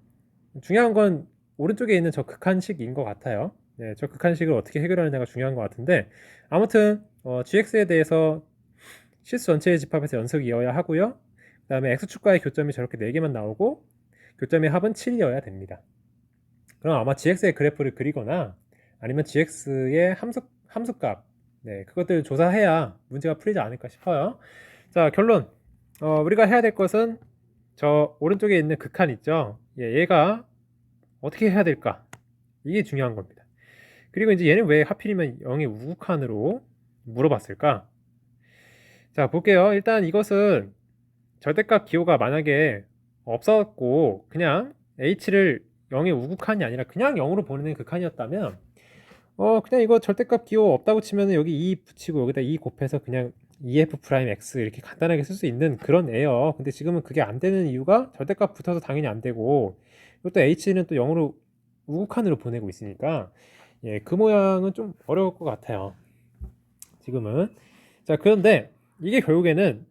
A: 중요한 건 오른쪽에 있는 저 극한식인 것 같아요. 네, 저 극한식을 어떻게 해결하느냐가 중요한 것 같은데, 아무튼 gx에 대해서 실수 전체의 집합에서 연속이 이어야 하고요. 그 다음에 x축과의 교점이 저렇게 4개만 나오고 교점의 합은 7이어야 됩니다. 그럼 아마 gx의 그래프를 그리거나 아니면 gx의 함수값 네, 그것들 조사해야 문제가 풀리지 않을까 싶어요. 자, 결론 우리가 해야 될 것은 저 오른쪽에 있는 극한 있죠. 얘가 어떻게 해야 될까? 이게 중요한 겁니다. 그리고 이제 얘는 왜 하필이면 0의 우극한으로 물어봤을까? 자, 볼게요. 일단 이것은 절대값 기호가 만약에 없었고 그냥 h를 0의 우극한이 아니라 그냥 0으로 보내는 극한이었다면 그냥 이거 절대값 기호 없다고 치면 여기 2 붙이고 여기다 2 곱해서 그냥 EF'X 이렇게 간단하게 쓸 수 있는 그런 애요. 근데 지금은 그게 안 되는 이유가 절대값 붙어서 당연히 안 되고 이것도 h는 또 0으로 우극한으로 보내고 있으니까 예, 그 모양은 좀 어려울 것 같아요. 지금은. 자, 그런데 이게 결국에는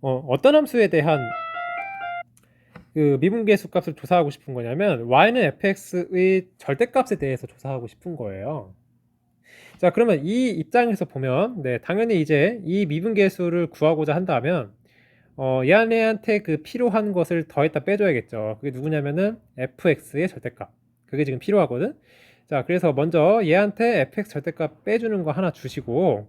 A: 어떤 함수에 대한 그 미분계수 값을 조사하고 싶은 거냐면 y는 fx의 절대값에 대해서 조사하고 싶은 거예요. 자, 그러면 이 입장에서 보면 네, 당연히 이제 이 미분계수를 구하고자 한다면 얘한테 그 필요한 것을 더했다 빼줘야겠죠. 그게 누구냐면은 fx의 절대값. 그게 지금 필요하거든. 자, 그래서 먼저 얘한테 fx 절대값 빼주는 거 하나 주시고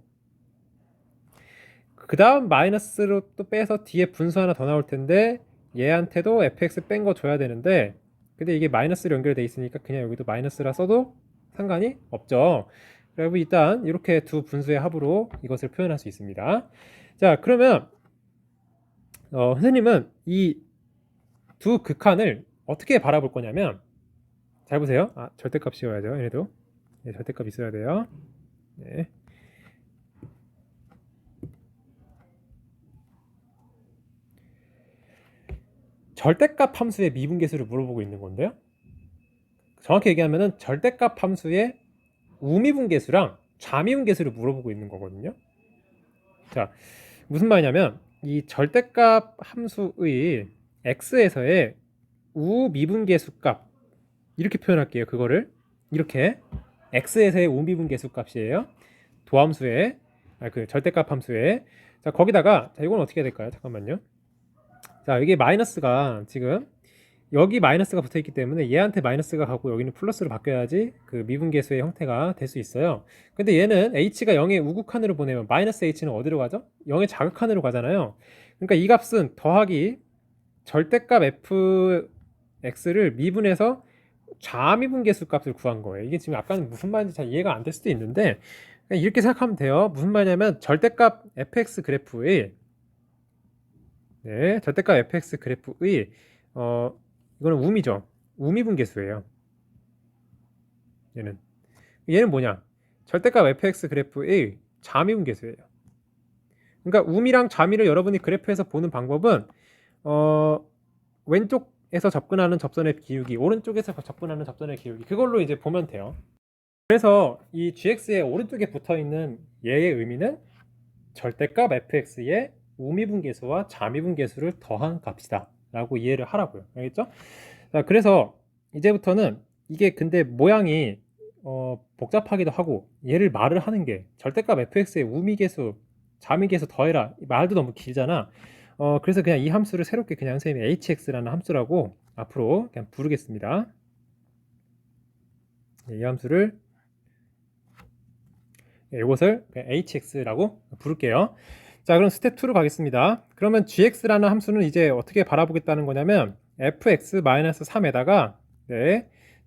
A: 그 다음 마이너스로 또 빼서 뒤에 분수 하나 더 나올 텐데 얘한테도 fx 뺀 거 줘야 되는데 근데 이게 마이너스로 연결돼 있으니까 그냥 여기도 마이너스라 써도 상관이 없죠. 그리고 일단 이렇게 두 분수의 합으로 이것을 표현할 수 있습니다. 자, 그러면 선생님은 이 두 극한을 어떻게 바라볼 거냐면 잘 보세요. 절대값 씌워야죠. 얘네도 네, 절대값 있어야 돼요. 네. 절대값 함수의 미분계수를 물어보고 있는 건데요. 정확히 얘기하면은 절대값 함수의 우미분계수랑 좌미분계수를 물어보고 있는 거거든요. 자, 무슨 말이냐면 이 절대값 함수의 x에서의 우미분계수 값 이렇게 표현할게요. 그거를 이렇게 x에서의 우미분계수 값이에요. 도함수에 그 절대값 함수에 자 거기다가 자 이건 어떻게 해야 될까요? 잠깐만요. 자 여기 마이너스가 지금 여기 마이너스가 붙어 있기 때문에 얘한테 마이너스가 가고 여기는 플러스로 바뀌어야지 그 미분계수의 형태가 될 수 있어요. 근데 얘는 h가 0의 우극한으로 보내면 마이너스 h는 어디로 가죠? 0의 자극한으로 가잖아요. 그러니까 이 값은 더하기 절대값 fx를 미분해서 좌미분계수 값을 구한 거예요. 이게 지금 아까는 무슨 말인지 잘 이해가 안 될 수도 있는데 그냥 이렇게 생각하면 돼요. 무슨 말이냐면 절대값 fx 그래프의 절대값 fx 그래프의 이거는 우미죠. 우미분계수예요. 얘는 뭐냐? 절대값 fx 그래프의 좌미분계수예요. 그러니까 우미랑 좌미를 여러분이 그래프에서 보는 방법은 왼쪽에서 접근하는 접선의 기울기, 오른쪽에서 접근하는 접선의 기울기 그걸로 이제 보면 돼요. 그래서 이 gx의 오른쪽에 붙어있는 얘의 의미는 절대값 fx의 우미분계수와 좌미분계수를 더한 값이다 라고 이해를 하라고요. 알겠죠? 자, 그래서 이제부터는 이게 근데 모양이 복잡하기도 하고 얘를 말을 하는 게 절대값 fx의 우미계수 좌미계수 더해라 말도 너무 길잖아. 그래서 그냥 이 함수를 새롭게 그냥 선생님이 hx라는 함수라고 앞으로 그냥 부르겠습니다. 이 함수를 이것을 hx라고 부를게요. 자, 그럼 스텝 2로 가겠습니다. 그러면 gx라는 함수는 이제 어떻게 바라보겠다는 거냐면 fx-3에다가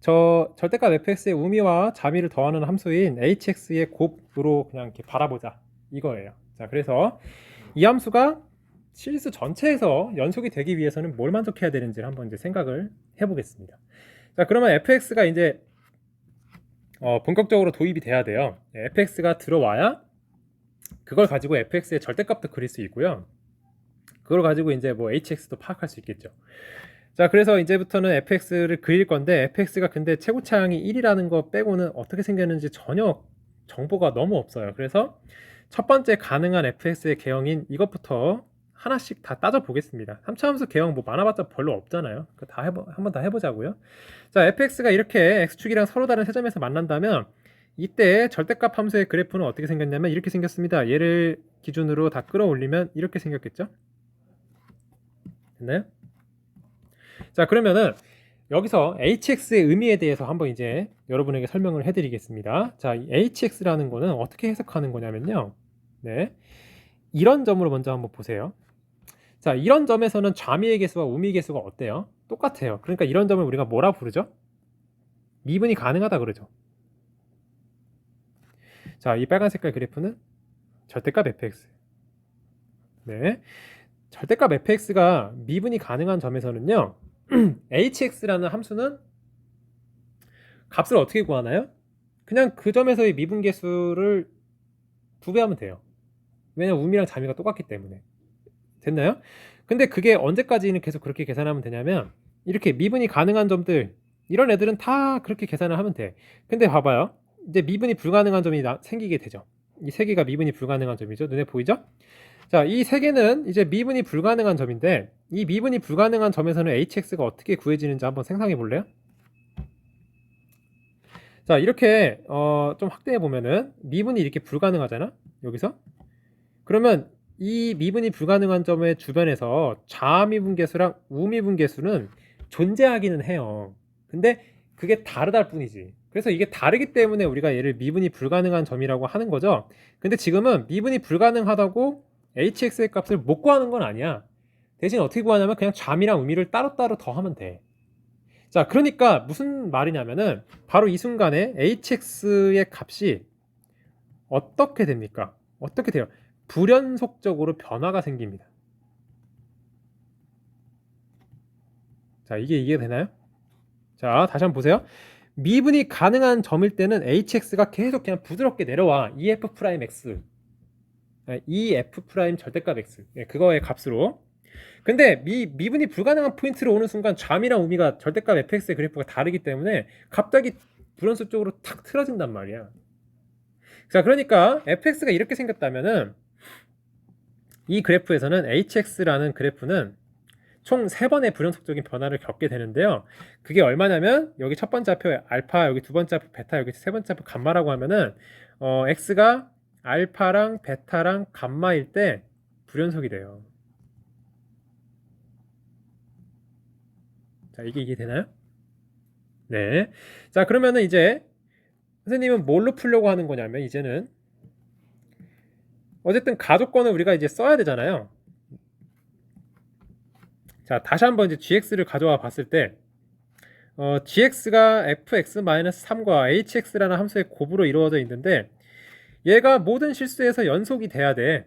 A: 저 절대값 fx의 우미와 좌미를 더하는 함수인 hx의 곱으로 그냥 이렇게 바라보자 이거예요. 자, 그래서 이 함수가 시리즈 전체에서 연속이 되기 위해서는 뭘 만족해야 되는지를 한번 이제 생각을 해보겠습니다. 자, 그러면 fx가 이제 본격적으로 도입이 돼야 돼요. fx가 들어와야 그걸 가지고 fx의 절대값도 그릴 수 있고요. 그걸 가지고 이제 뭐 hx도 파악할 수 있겠죠. 자, 그래서 이제부터는 fx를 그릴 건데 fx가 근데 최고차항이 1이라는 거 빼고는 어떻게 생겼는지 전혀 정보가 너무 없어요. 그래서 첫 번째 가능한 fx의 개형인 이것부터 하나씩 다 따져 보겠습니다. 3차 함수 개형 뭐 많아봤자 별로 없잖아요. 한번 다 해보자고요. 자, fx가 이렇게 x축이랑 서로 다른 세 점에서 만난다면 이때 절대값 함수의 그래프는 어떻게 생겼냐면 이렇게 생겼습니다. 얘를 기준으로 다 끌어올리면 이렇게 생겼겠죠? 됐나요? 자, 그러면은 여기서 hx의 의미에 대해서 한번 이제 여러분에게 설명을 해드리겠습니다. 자, 이 hx라는 거는 어떻게 해석하는 거냐면요. 이런 점으로 먼저 한번 보세요. 자, 이런 점에서는 좌미의 개수와 우미의 개수가 어때요? 똑같아요. 그러니까 이런 점을 우리가 뭐라 부르죠? 미분이 가능하다 그러죠. 자, 이 빨간 색깔 그래프는 절대값 fx. 절대값 fx가 미분이 가능한 점에서는요. hx라는 함수는 값을 어떻게 구하나요? 그냥 그 점에서의 미분계수를 2배하면 돼요. 왜냐면 우미랑 좌미가 똑같기 때문에. 됐나요? 근데 그게 언제까지는 계속 그렇게 계산하면 되냐면 이렇게 미분이 가능한 점들 이런 애들은 다 그렇게 계산을 하면 돼. 근데 봐봐요. 이제 미분이 불가능한 점이 생기게 되죠. 이 세 개가 미분이 불가능한 점이죠. 눈에 보이죠? 자, 이 세 개는 이제 미분이 불가능한 점인데 이 미분이 불가능한 점에서는 hx가 어떻게 구해지는지 한번 생각해 볼래요? 자, 이렇게 좀 확대해 보면은 미분이 이렇게 불가능하잖아. 여기서 그러면 이 미분이 불가능한 점의 주변에서 좌미분계수랑 우미분계수는 존재하기는 해요. 근데 그게 다르다일 뿐이지. 그래서 이게 다르기 때문에 우리가 얘를 미분이 불가능한 점이라고 하는 거죠. 근데 지금은 미분이 불가능하다고 hx의 값을 못 구하는 건 아니야. 대신 어떻게 구하냐면 그냥 좌미랑 우미를 따로따로 더하면 돼. 자, 그러니까 무슨 말이냐면은 바로 이 순간에 hx의 값이 어떻게 됩니까? 어떻게 돼요? 불연속적으로 변화가 생깁니다. 자, 이게 이해되나요? 자, 다시 한번 보세요. 미분이 가능한 점일 때는 hx가 계속 그냥 부드럽게 내려와. ef'(x) ef' 절대값 x 그거의 값으로. 근데 미분이 불가능한 포인트로 오는 순간 좌미랑 우미가 절대값 fx의 그래프가 다르기 때문에 갑자기 불연속적으로 탁 틀어진단 말이야. 자, 그러니까 fx가 이렇게 생겼다면은 이 그래프에서는 hx라는 그래프는 총 3번의 불연속적인 변화를 겪게 되는데요. 그게 얼마냐면 여기 첫 번째 좌표 알파, 여기 두 번째 좌표 베타, 여기 세 번째 좌표 감마라고 하면은 x가 알파랑 베타랑 감마일 때 불연속이 돼요. 자, 이게 이해되나요? 네. 자, 그러면은 이제 선생님은 뭘로 풀려고 하는 거냐면 이제는 어쨌든 가족권을 우리가 이제 써야 되잖아요. 자, 다시 한번 이제 gx를 가져와 봤을 때 gx가 fx-3과 hx라는 함수의 곱으로 이루어져 있는데 얘가 모든 실수에서 연속이 돼야 돼.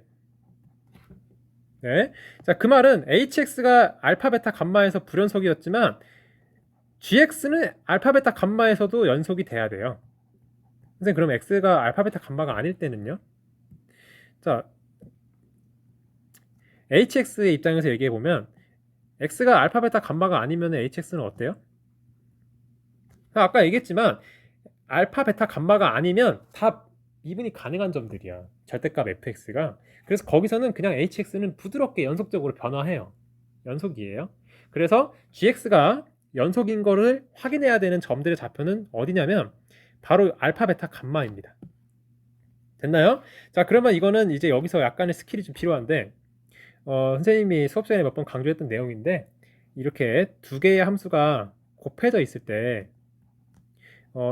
A: 네. 자, 그 말은 hx가 알파, 베타, 감마에서 불연속이었지만 gx는 알파, 베타, 감마에서도 연속이 돼야 돼요. 선생님, 그럼 x가 알파, 베타, 감마가 아닐 때는요? 자, hx의 입장에서 얘기해 보면 x가 알파, 베타, 감마가 아니면 hx는 어때요? 아까 얘기했지만 알파, 베타, 감마가 아니면 다 미분이 가능한 점들이야. 절대값 fx가. 그래서 거기서는 그냥 hx는 부드럽게 연속적으로 변화해요. 연속이에요. 그래서 gx가 연속인 거를 확인해야 되는 점들의 좌표는 어디냐면 바로 알파, 베타, 감마입니다. 됐나요? 자, 그러면 이거는 이제 여기서 약간의 스킬이 좀 필요한데 선생님이 수업 시간에 몇 번 강조했던 내용인데 이렇게 두 개의 함수가 곱해져 있을 때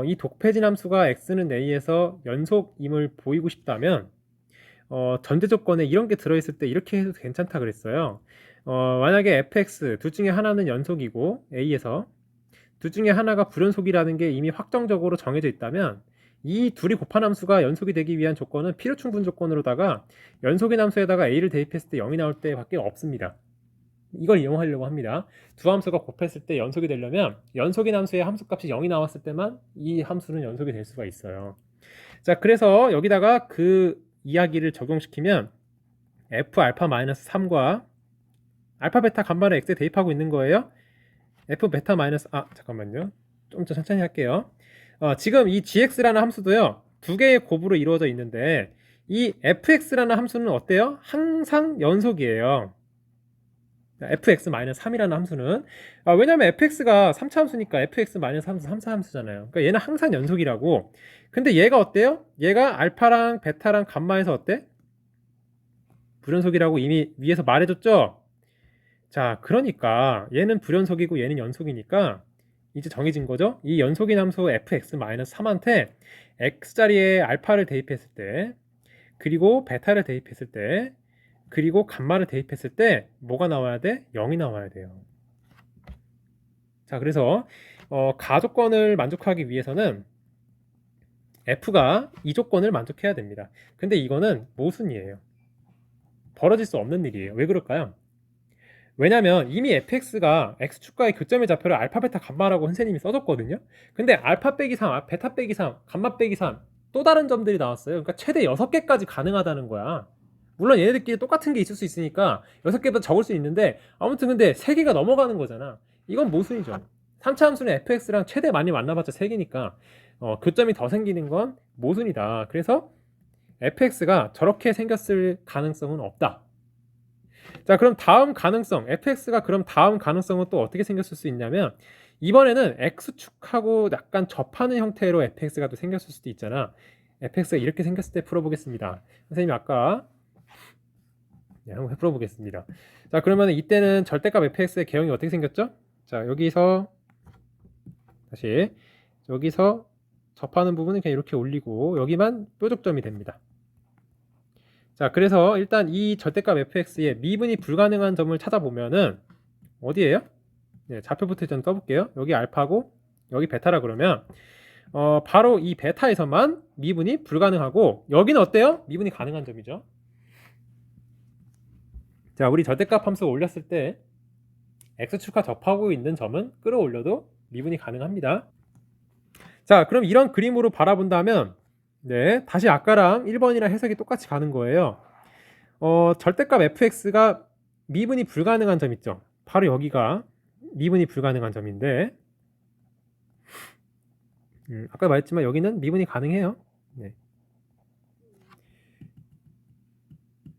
A: 이 독패진 함수가 x는 a에서 연속임을 보이고 싶다면 전제 조건에 이런 게 들어있을 때 이렇게 해도 괜찮다 그랬어요. 만약에 fx 둘 중에 하나는 연속이고 a에서 둘 중에 하나가 불연속이라는 게 이미 확정적으로 정해져 있다면 이 둘이 곱한 함수가 연속이 되기 위한 조건은 필요충분 조건으로다가 연속인 함수에다가 a를 대입했을 때 0이 나올 때밖에 없습니다. 이걸 이용하려고 합니다. 두 함수가 곱했을 때 연속이 되려면 연속인 함수의 함수값이 0이 나왔을 때만 이 함수는 연속이 될 수가 있어요. 자, 그래서 여기다가 그 이야기를 적용시키면 f 알파-3과 알파 베타 감마를 x에 대입하고 있는 거예요. f 베타 마이너스 잠깐만요. 좀 더 천천히 할게요. 지금 이 gx라는 함수도요. 두 개의 곱으로 이루어져 있는데 이 fx라는 함수는 어때요? 항상 연속이에요. fx-3이라는 함수는 왜냐면 fx가 3차 함수니까 fx-3 3차 함수잖아요. 그러니까 얘는 항상 연속이라고. 근데 얘가 어때요? 얘가 알파랑 베타랑 감마에서 어때? 불연속이라고 이미 위에서 말해줬죠? 자, 그러니까 얘는 불연속이고 얘는 연속이니까 이제 정해진 거죠? 이 연속인 함수 fx-3한테 x자리에 알파를 대입했을 때 그리고 베타를 대입했을 때 그리고 감마를 대입했을 때 뭐가 나와야 돼? 0이 나와야 돼요. 자, 그래서 가조건을 만족하기 위해서는 f가 이 조건을 만족해야 됩니다. 근데 이거는 모순이에요. 벌어질 수 없는 일이에요. 왜 그럴까요? 왜냐면 이미 fx가 x축과의 교점의 좌표를 알파, 베타, 감마라고 선생님이 써줬거든요. 근데 알파 빼기 3, 베타 빼기 3, 감마 빼기 3 또 다른 점들이 나왔어요. 그러니까 최대 6개까지 가능하다는 거야. 물론 얘네들끼리 똑같은 게 있을 수 있으니까 6개보다 적을 수 있는데 아무튼 근데 3개가 넘어가는 거잖아. 이건 모순이죠. 3차 함수는 fx랑 최대 많이 만나봤자 3개니까 교점이 더 생기는 건 모순이다. 그래서 fx가 저렇게 생겼을 가능성은 없다. 자, 그럼 다음 가능성 fx가 그럼 다음 가능성은 또 어떻게 생겼을 수 있냐면 이번에는 x축하고 약간 접하는 형태로 fx가 또 생겼을 수도 있잖아. fx가 이렇게 생겼을 때 풀어보겠습니다. 선생님이 아까 한번 풀어보겠습니다. 자, 그러면 이때는 절대값 fx의 개형이 어떻게 생겼죠? 자, 여기서 다시 여기서 접하는 부분은 그냥 이렇게 올리고 여기만 뾰족점이 됩니다. 자, 그래서 일단 이 절대값 fx의 미분이 불가능한 점을 찾아보면은 어디예요? 네, 좌표부터 좀 떠볼게요. 여기 알파고 여기 베타라 그러면 바로 이 베타에서만 미분이 불가능하고 여기는 어때요? 미분이 가능한 점이죠. 자, 우리 절대값 함수 올렸을 때 x축과 접하고 있는 점은 끌어올려도 미분이 가능합니다. 자, 그럼 이런 그림으로 바라본다면 네, 다시 아까랑 1번이랑 해석이 똑같이 가는 거예요. 절대값 fx가 미분이 불가능한 점 있죠. 바로 여기가 미분이 불가능한 점인데 아까 말했지만 여기는 미분이 가능해요. 네.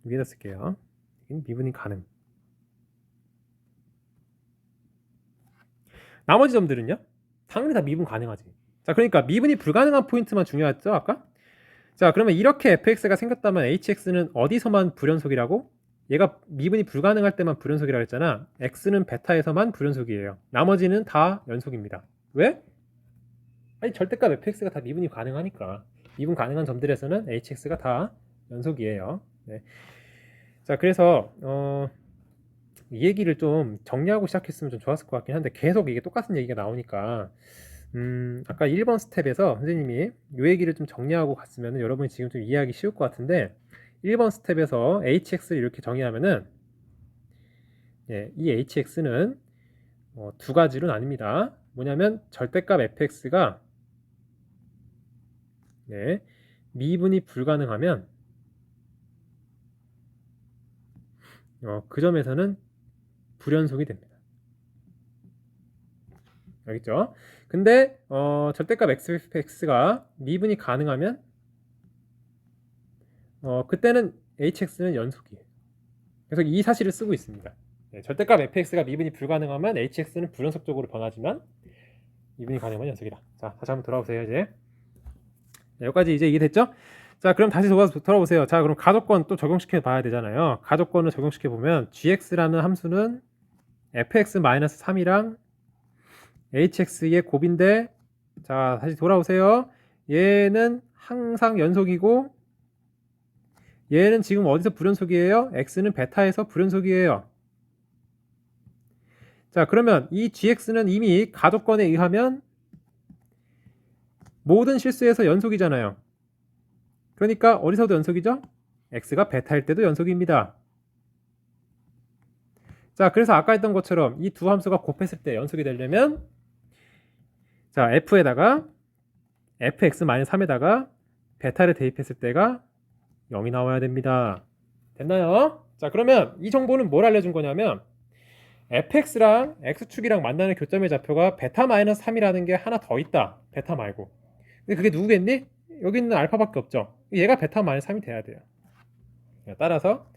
A: 여기다 쓸게요. 미분이 가능. 나머지 점들은요? 당연히 다 미분 가능하지. 자, 그러니까 미분이 불가능한 포인트만 중요했죠, 아까? 자, 그러면 이렇게 fx가 생겼다면 hx는 어디서만 불연속이라고? 얘가 미분이 불가능할 때만 불연속이라고 했잖아. x는 베타에서만 불연속이에요. 나머지는 다 연속입니다. 왜? 아니, 절대값 fx가 다 미분이 가능하니까. 미분 가능한 점들에서는 hx가 다 연속이에요. 네. 자, 그래서 이 얘기를 좀 정리하고 시작했으면 좀 좋았을 것 같긴 한데 계속 이게 똑같은 얘기가 나오니까 아까 1번 스텝에서 선생님이 이 얘기를 좀 정리하고 갔으면 여러분이 지금 좀 이해하기 쉬울 것 같은데 1번 스텝에서 hx를 이렇게 정의하면은 예, 이 hx는 두 가지로 나뉩니다. 뭐냐면 절대값 fx가 네, 미분이 불가능하면 그 점에서는 불연속이 됩니다. 알겠죠? 근데 절대값 fx가 미분이 가능하면 그때는 hx는 연속이에요. 그래서 이 사실을 쓰고 있습니다. 네, 절대값 fx가 미분이 불가능하면 hx는 불연속적으로 변하지만 미분이 가능하면 연속이다. 자, 다시 한번 돌아오세요. 이제 네, 여기까지 이제 이해됐죠? 자, 그럼 다시 돌아보세요. 자, 그럼 가속권 또 적용시켜 봐야 되잖아요. 가속권을 적용시켜 보면 gx라는 함수는 fx-3이랑 hx의 곱인데, 자, 다시 돌아오세요. 얘는 항상 연속이고 얘는 지금 어디서 불연속이에요? x는 베타에서 불연속이에요. 자, 그러면 이 gx는 이미 가속권에 의하면 모든 실수에서 연속이잖아요. 그러니까 어디서도 연속이죠? x가 베타일 때도 연속입니다. 자, 그래서 아까 했던 것처럼 이 두 함수가 곱했을 때 연속이 되려면 자, f에다가 fx-3에다가 베타를 대입했을 때가 0이 나와야 됩니다. 됐나요? 자, 그러면 이 정보는 뭘 알려준 거냐면 fx랑 x축이랑 만나는 교점의 좌표가 베타-3이라는 게 하나 더 있다. 베타 말고. 근데 그게 누구겠니? 여기 있는 알파밖에 없죠. 얘가 베타-3이 돼야 돼요. 따라서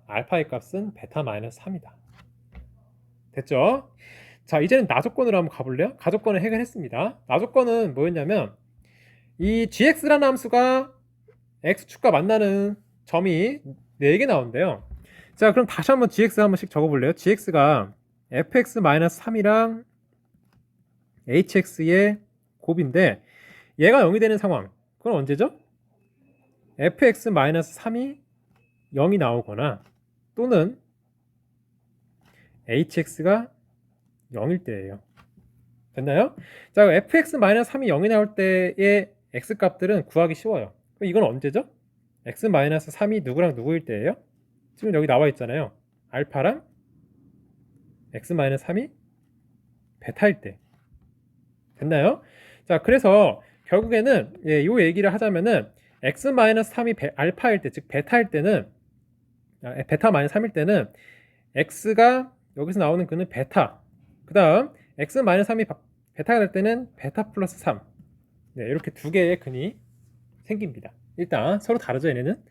A: 알파의 값은 베타-3이다. 됐죠? 자, 이제는 나조건으로 한번 가볼래요? 가조건을 해결했습니다. 나조건은 뭐였냐면 이 gx라는 함수가 x축과 만나는 점이 4개 나온대요. 자, 그럼 다시 한번 gx 한 번씩 적어볼래요? gx가 fx-3이랑 hx의 곱인데 얘가 0이 되는 상황. 그건 언제죠? fx-3이 0이 나오거나 또는 hx가 0일 때예요. 됐나요? 자, fx-3이 0이 나올 때의 x값들은 구하기 쉬워요. 그럼 이건 언제죠? x-3이 누구랑 누구일 때예요? 지금 여기 나와 있잖아요. 알파랑 x-3이 베타일 때. 됐나요? 자, 그래서 결국에는 이 얘기를 하자면은 x-3이 알파일 때, 즉 베타일 때는 베타-3일 때는 x가 여기서 나오는 그는 베타, 그 다음 x-3이 베타가 될 때는 베타 플러스 3. 네, 이렇게 두 개의 근이 생깁니다. 일단 서로 다르죠, 얘네는.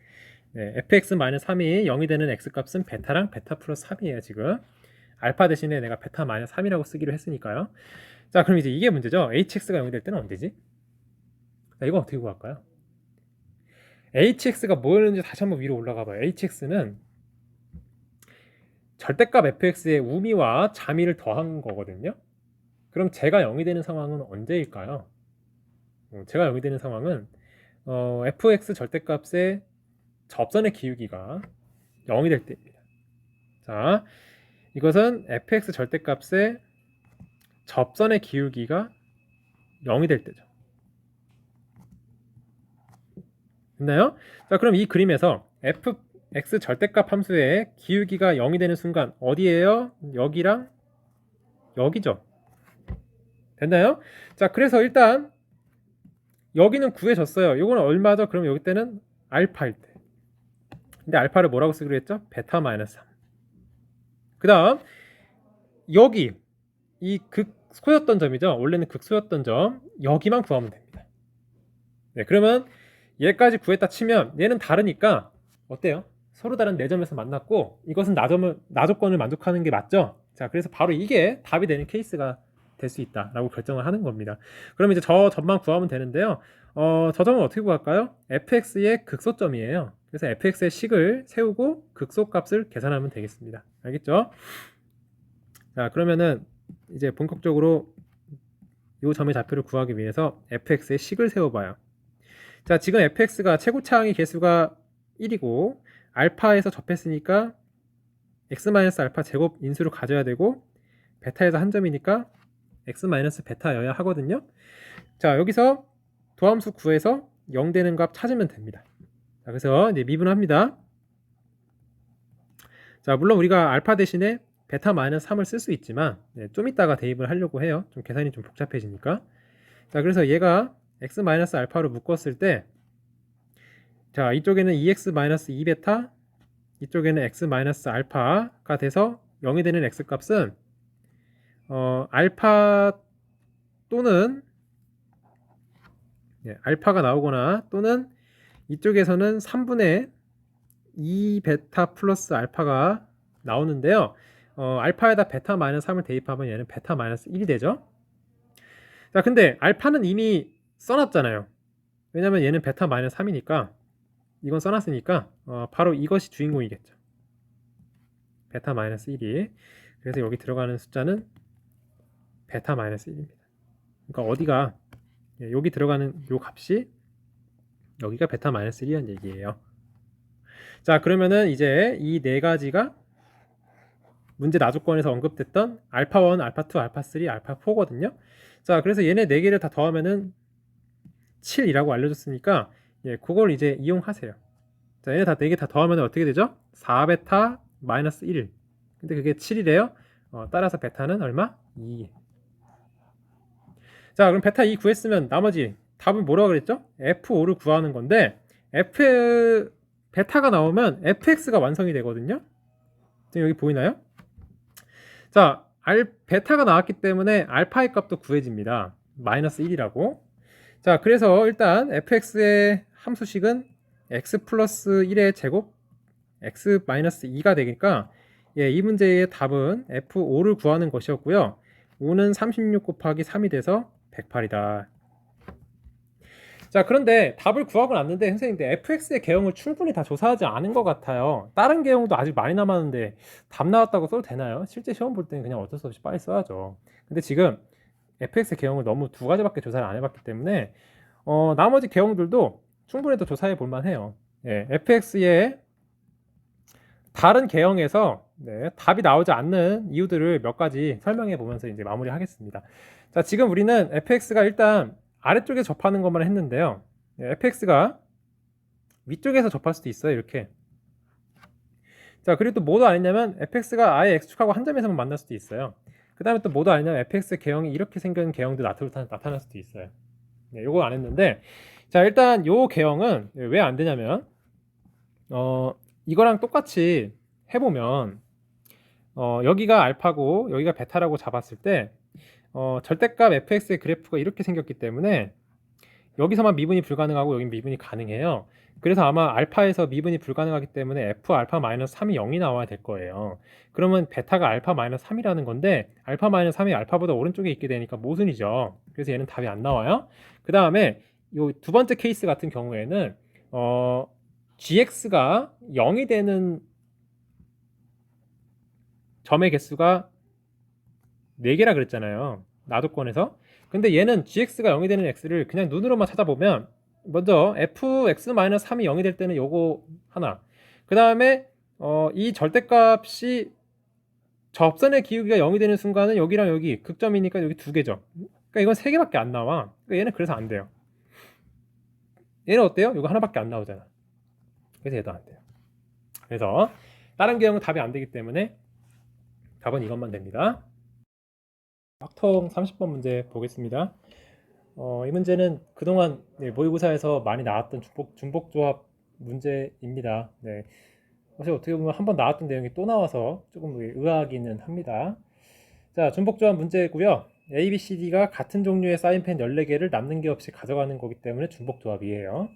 A: 네, fx-3이 0이 되는 x값은 베타랑 베타 플러스 3이에요. 지금 알파 대신에 내가 베타-3이라고 쓰기로 했으니까요. 자, 그럼 이제 이게 문제죠. hx가 0이 될 때는 언제지? 자, 이거 어떻게 구할까요? hx가 뭐였는지 다시 한번 위로 올라가 봐요. hx는 절대값 fx의 우미와 자미를 더한 거거든요. 그럼 제가 0이 되는 상황은 언제일까요? 제가 0이 되는 상황은 fx 절대값의 접선의 기울기가 0이 될 때입니다. 자, 이것은 fx 절대값의 접선의 기울기가 0이 될 때죠. 됐나요? 자, 그럼 이 그림에서 fx 절대값 함수의 기울기가 0이 되는 순간 어디예요? 여기랑 여기죠. 됐나요? 자, 그래서 일단 여기는 구해졌어요. 이거는 얼마죠? 그럼 여기 때는 알파일 때. 근데 알파를 뭐라고 쓰기로 했죠? 베타-3. 그 다음 여기 이 극소였던 점이죠. 원래는 극소였던 점 여기만 구하면 됩니다. 네, 그러면 얘까지 구했다 치면 얘는 다르니까 어때요? 서로 다른 4점에서 만났고 이것은 나조건을 만족하는 게 맞죠? 자, 그래서 바로 이게 답이 되는 케이스가 될 수 있다라고 결정을 하는 겁니다. 그럼 이제 저 점만 구하면 되는데요. 저 점은 어떻게 구할까요? fx의 극소점이에요. 그래서 fx의 식을 세우고 극소값을 계산하면 되겠습니다. 알겠죠? 자, 그러면은 이제 본격적으로 이 점의 좌표를 구하기 위해서 fx의 식을 세워봐요. 자, 지금 fx가 최고차항의 개수가 1이고 알파에서 접했으니까 x-알파 제곱 인수를 가져야 되고 베타에서 한 점이니까 x-베타여야 하거든요. 자, 여기서 도함수 구해서 0 되는 값 찾으면 됩니다. 자, 그래서 이제 미분합니다. 자, 물론 우리가 알파 대신에 베타 마이너스 3을 쓸 수 있지만 좀 이따가 대입을 하려고 해요. 좀 계산이 좀 복잡해지니까. 자, 그래서 얘가 x 마이너스 알파로 묶었을 때, 자, 이쪽에는 2x 마이너스 2베타, 이쪽에는 x 마이너스 알파가 돼서 0이 되는 x 값은 알파 또는 알파가 나오거나 또는 이쪽에서는 3분의 2베타 플러스 알파가 나오는데요. 알파에다 베타 마이너스 3을 대입하면 얘는 베타 마이너스 1이 되죠. 자, 근데 알파는 이미 써놨잖아요. 왜냐면 얘는 베타 마이너스 3이니까 이건 써놨으니까 바로 이것이 주인공이겠죠. 베타 마이너스 1이. 그래서 여기 들어가는 숫자는 베타 마이너스 1입니다. 그러니까 어디가 여기 들어가는 요 값이 여기가 베타 마이너스 1이라는 얘기예요. 자, 그러면은 이제 이 네 가지가 문제 나조건에서 언급됐던 알파1, 알파2, 알파3, 알파4거든요. 자, 그래서 얘네 네 개를 다 더하면은 7이라고 알려줬으니까 그걸 이제 이용하세요. 자, 얘네 다 네 개 다 더하면 어떻게 되죠? 4베타 마이너스 1. 근데 그게 7이래요. 따라서 베타는 얼마? 2. 자, 그럼 베타 2 구했으면 나머지 답은 뭐라고 그랬죠? F5를 구하는 건데 베타가 나오면 fx가 완성이 되거든요. 지금 여기 보이나요? 자, 베타가 나왔기 때문에 알파의 값도 구해집니다. 마이너스 1이라고. 자, 그래서 일단 fx의 함수식은 x 플러스 1의 제곱 x 마이너스 2가 되니까 이 문제의 답은 f5를 구하는 것이었고요. 5는 36 곱하기 3이 돼서 108이다. 자, 그런데 답을 구하고 났는데 선생님, fx의 개형을 충분히 다 조사하지 않은 것 같아요. 다른 개형도 아직 많이 남았는데 답 나왔다고 써도 되나요? 실제 시험 볼 때는 그냥 어쩔 수 없이 빨리 써야죠. 근데 지금 fx의 개형을 너무 두 가지밖에 조사를 안 해봤기 때문에 나머지 개형들도 충분히 또 조사해 볼 만해요. fx의 다른 개형에서 답이 나오지 않는 이유들을 몇 가지 설명해 보면서 이제 마무리하겠습니다. 자, 지금 우리는 fx가 일단 아래쪽에 접하는 것만 했는데요. fx가 위쪽에서 접할 수도 있어요. 이렇게. 자, 그리고 또 뭐도 아니냐면 fx가 아예 x축하고 한 점에서만 만날 수도 있어요. 그 다음에 또 뭐도 아니냐면 fx 개형이 이렇게 생긴 개형도 나타날 수도 있어요. 요거 안 했는데, 자, 일단 요 개형은 왜 안 되냐면 이거랑 똑같이 해보면 여기가 알파고 여기가 베타라고 잡았을 때 절대값 fx의 그래프가 이렇게 생겼기 때문에 여기서만 미분이 불가능하고 여긴 미분이 가능해요. 그래서 아마 알파에서 미분이 불가능하기 때문에 f 알파 마이너스 3이 0이 나와야 될 거예요. 그러면 베타가 알파 마이너스 3이라는 건데 알파 마이너스 3이 알파보다 오른쪽에 있게 되니까 모순이죠. 그래서 얘는 답이 안 나와요. 그 다음에 이 두 번째 케이스 같은 경우에는 gx가 0이 되는 점의 개수가 4개라 그랬잖아요. 나도권에서. 근데 얘는 gx가 0이 되는 x를 그냥 눈으로만 찾아보면 먼저 fx-3이 0이 될 때는 요거 하나. 그 다음에 이 절대값이 접선의 기울기가 0이 되는 순간은 여기랑 여기 극점이니까 여기 두 개죠. 그러니까 이건 3개밖에 안 나와. 그러니까 얘는 그래서 안 돼요. 얘는 어때요? 이거 하나밖에 안 나오잖아. 그래서 얘도 안 돼요. 그래서 다른 경우는 답이 안 되기 때문에 답은 이것만 됩니다. 확통 30번 문제 보겠습니다. 이 문제는 그동안 모의고사에서 많이 나왔던 중복조합 문제입니다. 사실 어떻게 보면 한번 나왔던 내용이 또 나와서 조금 의아하기는 합니다. 자, 중복조합 문제고요. A, B, C, D가 같은 종류의 사인펜 14개를 남는 게 없이 가져가는 거기 때문에 중복조합이에요.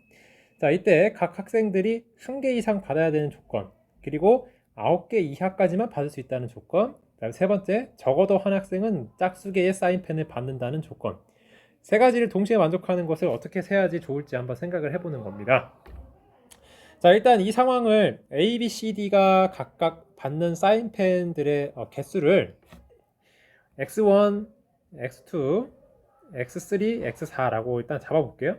A: 자, 이때 각 학생들이 1개 이상 받아야 되는 조건, 그리고 9개 이하까지만 받을 수 있다는 조건, 그 다음에 세 번째, 적어도 한 학생은 짝수개의 사인펜을 받는다는 조건. 세 가지를 동시에 만족하는 것을 어떻게 세야지 좋을지 한번 생각을 해보는 겁니다. 자, 일단 이 상황을 A, B, C, D가 각각 받는 사인펜들의 개수를 x1, x2, x3, x4라고 일단 잡아볼게요.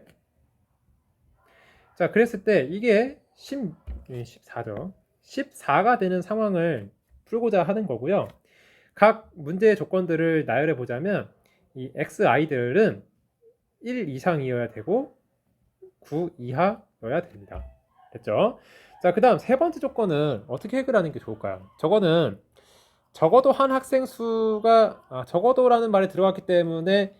A: 자, 그랬을 때 이게 14죠. 14가 되는 상황을 풀고자 하는 거고요. 각 문제의 조건들을 나열해 보자면 이 xi들은 1 이상이어야 되고 9 이하여야 됩니다. 됐죠? 자, 그 다음 세 번째 조건은 어떻게 해결하는 게 좋을까요? 저거는 적어도 한 학생 수가 적어도라는 말이 들어갔기 때문에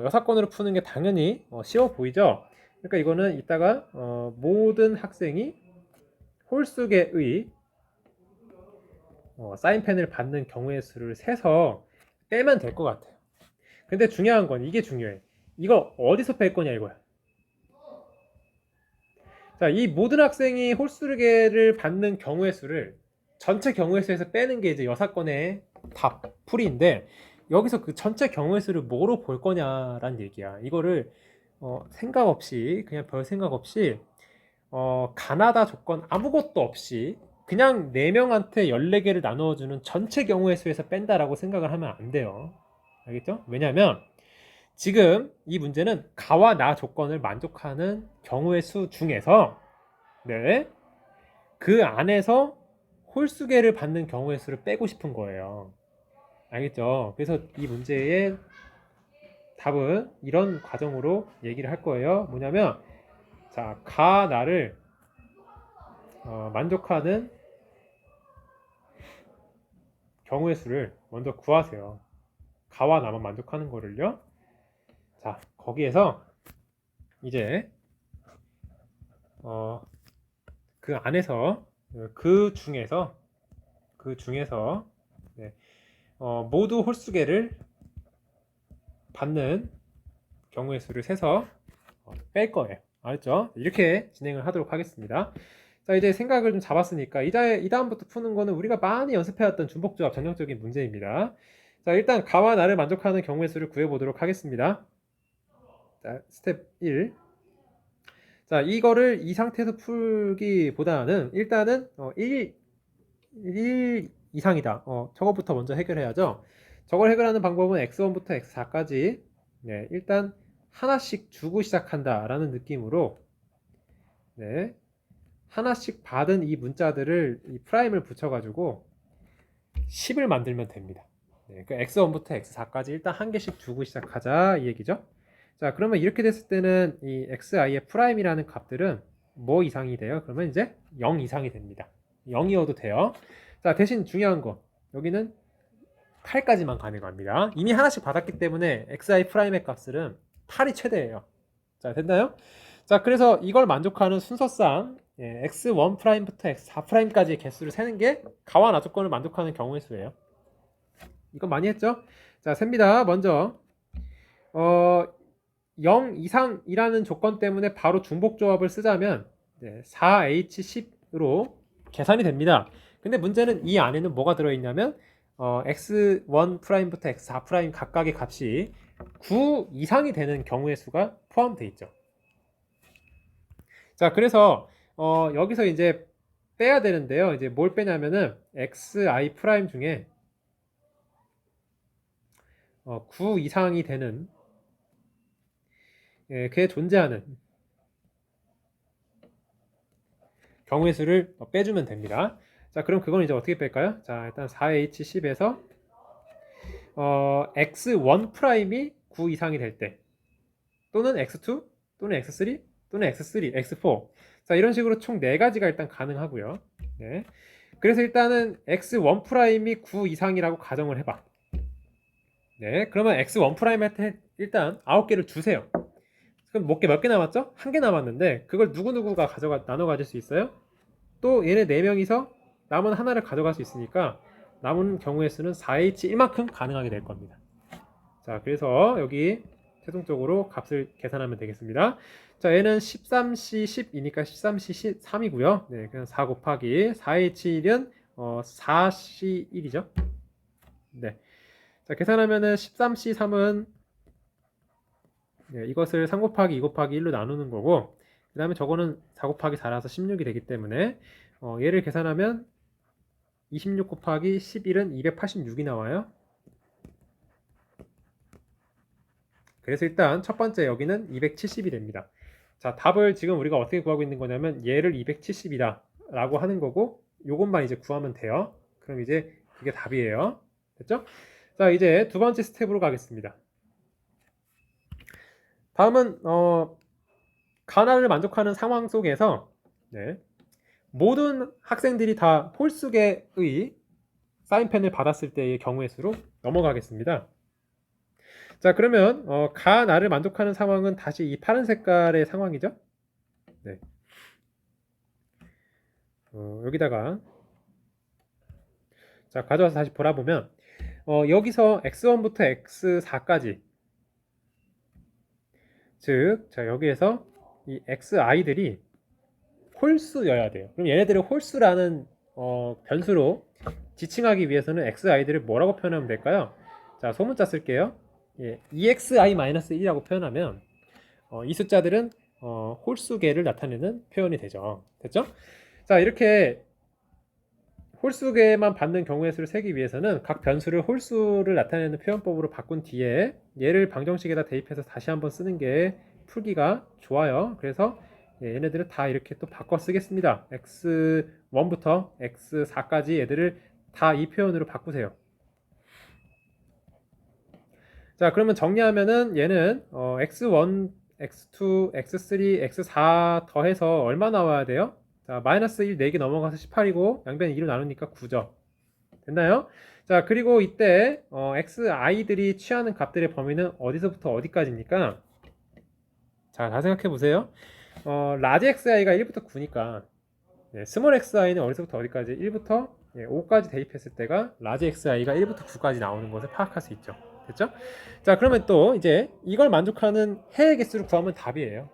A: 여사건으로 푸는 게 당연히 쉬워 보이죠? 그러니까 이거는 이따가 모든 학생이 홀수계의 사인펜을 받는 경우의 수를 세서 빼면 될 것 같아요. 근데 중요한 건 이게 중요해. 이거 어디서 뺄 거냐 이거야. 자, 이 모든 학생이 홀수계를 받는 경우의 수를 전체 경우의 수에서 빼는 게 이제 여사건의 답풀이인데, 여기서 그 전체 경우의 수를 뭐로 볼 거냐라는 얘기야. 이거를 생각 없이, 그냥 별 생각 없이 가나다 조건 아무것도 없이 그냥 4명한테 14개를 나누어주는 전체 경우의 수에서 뺀다라고 생각을 하면 안 돼요. 알겠죠? 왜냐하면 지금 이 문제는 가와 나 조건을 만족하는 경우의 수 중에서 그 안에서 홀수계를 받는 경우의 수를 빼고 싶은 거예요. 알겠죠? 그래서 이 문제의 답은 이런 과정으로 얘기를 할 거예요. 뭐냐면, 자, 가 나를 만족하는 경우의 수를 먼저 구하세요. 가와 나만 만족하는 거를요. 자, 거기에서 이제 그 안에서 그 중에서 네, 모두 홀수계를 받는 경우의 수를 세서 뺄 거예요. 알았죠? 이렇게 진행을 하도록 하겠습니다. 자, 이제 생각을 좀 잡았으니까 이 다음부터 푸는 거는 우리가 많이 연습해왔던 중복조합 전형적인 문제입니다. 자, 일단 가와 나를 만족하는 경우의 수를 구해보도록 하겠습니다. 자, 스텝 1. 자, 이거를 이 상태에서 풀기보다는 일단은 1 이상이다. 저거부터 먼저 해결해야죠. 저걸 해결하는 방법은 x1부터 x4까지 일단 하나씩 주고 시작한다 라는 느낌으로 하나씩 받은 이 문자들을 이 프라임을 붙여가지고 10을 만들면 됩니다. 그 x1부터 x4까지 일단 한 개씩 주고 시작하자 이 얘기죠. 자, 그러면 이렇게 됐을 때는 이 xi의 프라임이라는 값들은 뭐 이상이 돼요? 그러면 이제 0 이상이 됩니다. 0이어도 돼요. 자, 대신 중요한 거 여기는 8까지만 가능합니다. 이미 하나씩 받았기 때문에 xi 프라임의 값은 8이 최대예요. 자, 됐나요? 자, 그래서 이걸 만족하는 순서상 x1 프라임부터 x4 프라임까지 개수를 세는 게 가와 나 조건을 만족하는 경우의 수예요. 이건 많이 했죠? 자, 셉니다. 먼저 0 이상이라는 조건 때문에 바로 중복조합을 쓰자면 4H10으로 계산이 됩니다. 근데 문제는 이 안에는 뭐가 들어있냐면 x1 프라임부터 x4 프라임 각각의 값이 9 이상이 되는 경우의 수가 포함되어 있죠. 자, 그래서 여기서 이제 빼야 되는데요. 이제 뭘 빼냐면은 xi 프라임 중에 9 이상이 되는 그에 존재하는 경우의 수를 빼주면 됩니다. 자, 그럼 그건 이제 어떻게 뺄까요? 자, 일단 4H10에서 x1 프라임이 9 이상이 될 때, 또는 x2, 또는 x3, 또는 x3, x4. 자, 이런 식으로 총 4가지가 일단 가능하고요. 네. 그래서 일단은 x1 프라임이 9 이상이라고 가정을 해봐. 네, 그러면 x1 프라임한테 일단 9개를 주세요. 그럼 몇 개 남았죠? 1개 남았는데 그걸 누구누구가 나눠 가질 수 있어요? 또 얘네 4명이서 남은 하나를 가져갈 수 있으니까 남은 경우의 수는 4H1만큼 가능하게 될 겁니다. 자, 그래서 여기 최종적으로 값을 계산하면 되겠습니다. 자, 얘는 13C 10이니까 13C 3이고요. 네, 그냥 4 곱하기 4H1은 4C1이죠. 네. 자, 계산하면은 13C3은 예, 이것을 3 곱하기 2 곱하기 1로 나누는 거고, 그 다음에 저거는 4 곱하기 4라서 16이 되기 때문에 얘를 계산하면 26 곱하기 11은 286이 나와요. 그래서 일단 첫 번째 여기는 270이 됩니다. 자, 답을 지금 우리가 어떻게 구하고 있는 거냐면 얘를 270이다 라고 하는 거고, 요것만 이제 구하면 돼요. 그럼 이제 그게 답이에요. 됐죠? 자, 이제 두 번째 스텝으로 가겠습니다. 다음은 가나를 만족하는 상황 속에서 네, 모든 학생들이 다 홀수계의 사인펜을 받았을 때의 경우의 수로 넘어가겠습니다. 자, 그러면 가나를 만족하는 상황은 다시 이 파란 색깔의 상황이죠. 네. 여기다가 자, 가져와서 다시 보라보면 여기서 x1부터 x4까지, 즉 자, 여기에서 이 xi들이 홀수여야 돼요. 그럼 얘네들을 홀수라는 변수로 지칭하기 위해서는 xi들을 뭐라고 표현하면 될까요? 자, 소문자 쓸게요. 예, exi-1이라고 표현하면 이 숫자들은 홀수계를 나타내는 표현이 되죠. 됐죠? 자, 이렇게 홀수계만 받는 경우의 수를 세기 위해서는 각 변수를 홀수를 나타내는 표현법으로 바꾼 뒤에 얘를 방정식에다 대입해서 다시 한번 쓰는 게 풀기가 좋아요. 그래서 얘네들을 다 이렇게 또 바꿔 쓰겠습니다. x1부터 x4까지 얘들을 다 이 표현으로 바꾸세요. 자, 그러면 정리하면은 얘는 x1, x2, x3, x4 더해서 얼마 나와야 돼요? 자, 마이너스 1 4개 넘어가서 18이고 양변이 2로 나누니까 9죠. 됐나요? 자, 그리고 이때 xi들이 취하는 값들의 범위는 어디서부터 어디까지입니까? 자, 다 생각해 보세요. 라지 xi가 1부터 9니까 스몰 xi는 어디서부터 어디까지? 1부터 5까지 대입했을 때가 라지 xi가 1부터 9까지 나오는 것을 파악할 수 있죠. 됐죠? 자, 그러면 또 이제 이걸 만족하는 해의 개수를 구하면 답이에요.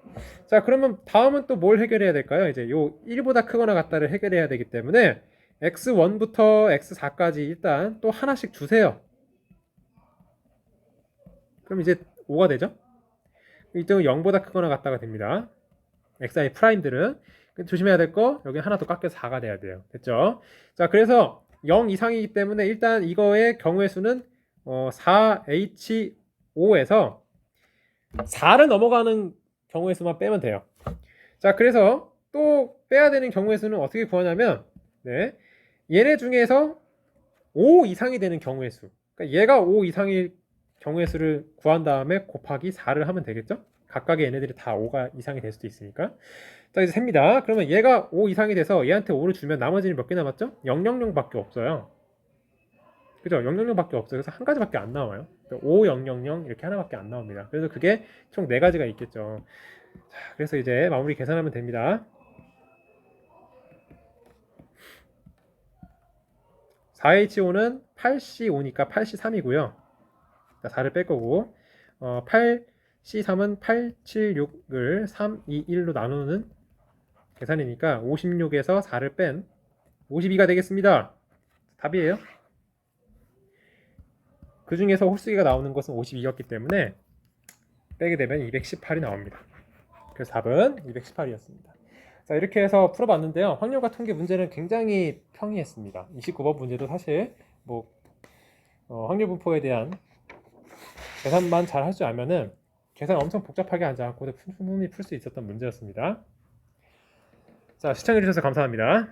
A: 자, 그러면 다음은 또 뭘 해결해야 될까요? 이제 요 1보다 크거나 같다를 해결해야 되기 때문에 x1부터 x4까지 일단 또 하나씩 주세요. 그럼 이제 5가 되죠? 이쪽은 0보다 크거나 같다가 됩니다. xi 프라임들은 조심해야 될 거 여기 하나 더 깎여서 4가 돼야 돼요. 됐죠? 자, 그래서 0 이상이기 때문에 일단 이거의 경우의 수는 4H5에서 4를 넘어가는 경우의 수만 빼면 돼요. 자, 그래서 또 빼야 되는 경우의 수는 어떻게 구하냐면 얘네 중에서 5 이상이 되는 경우의 수, 그러니까 얘가 5 이상의 경우의 수를 구한 다음에 곱하기 4를 하면 되겠죠? 각각의 얘네들이 다 5가 이상이 될 수도 있으니까. 자, 이제 셉니다. 그러면 얘가 5 이상이 돼서 얘한테 5를 주면 나머지는 몇 개 남았죠? 000밖에 없어요. 그죠? 000밖에 없어요. 그래서 한 가지밖에 안 나와요. 5000 이렇게 하나밖에 안 나옵니다. 그래서 그게 총 4가지가 있겠죠. 자, 그래서 이제 마무리 계산하면 됩니다. 4H5는 8C5니까 8C3이고요. 4를 뺄 거고 8C3은 876을 3, 2, 1로 나누는 계산이니까 56에서 4를 뺀 52가 되겠습니다. 답이에요. 그 중에서 홀수기가 나오는 것은 52였기 때문에 빼게 되면 218이 나옵니다. 그래서 답은 218이었습니다. 자, 이렇게 해서 풀어봤는데요. 확률과 통계 문제는 굉장히 평이했습니다. 29번 문제도 사실 뭐 확률 분포에 대한 계산만 잘 할 줄 알면은 계산 엄청 복잡하게 하지 않고도 충분히 풀 수 있었던 문제였습니다. 자, 시청해주셔서 감사합니다.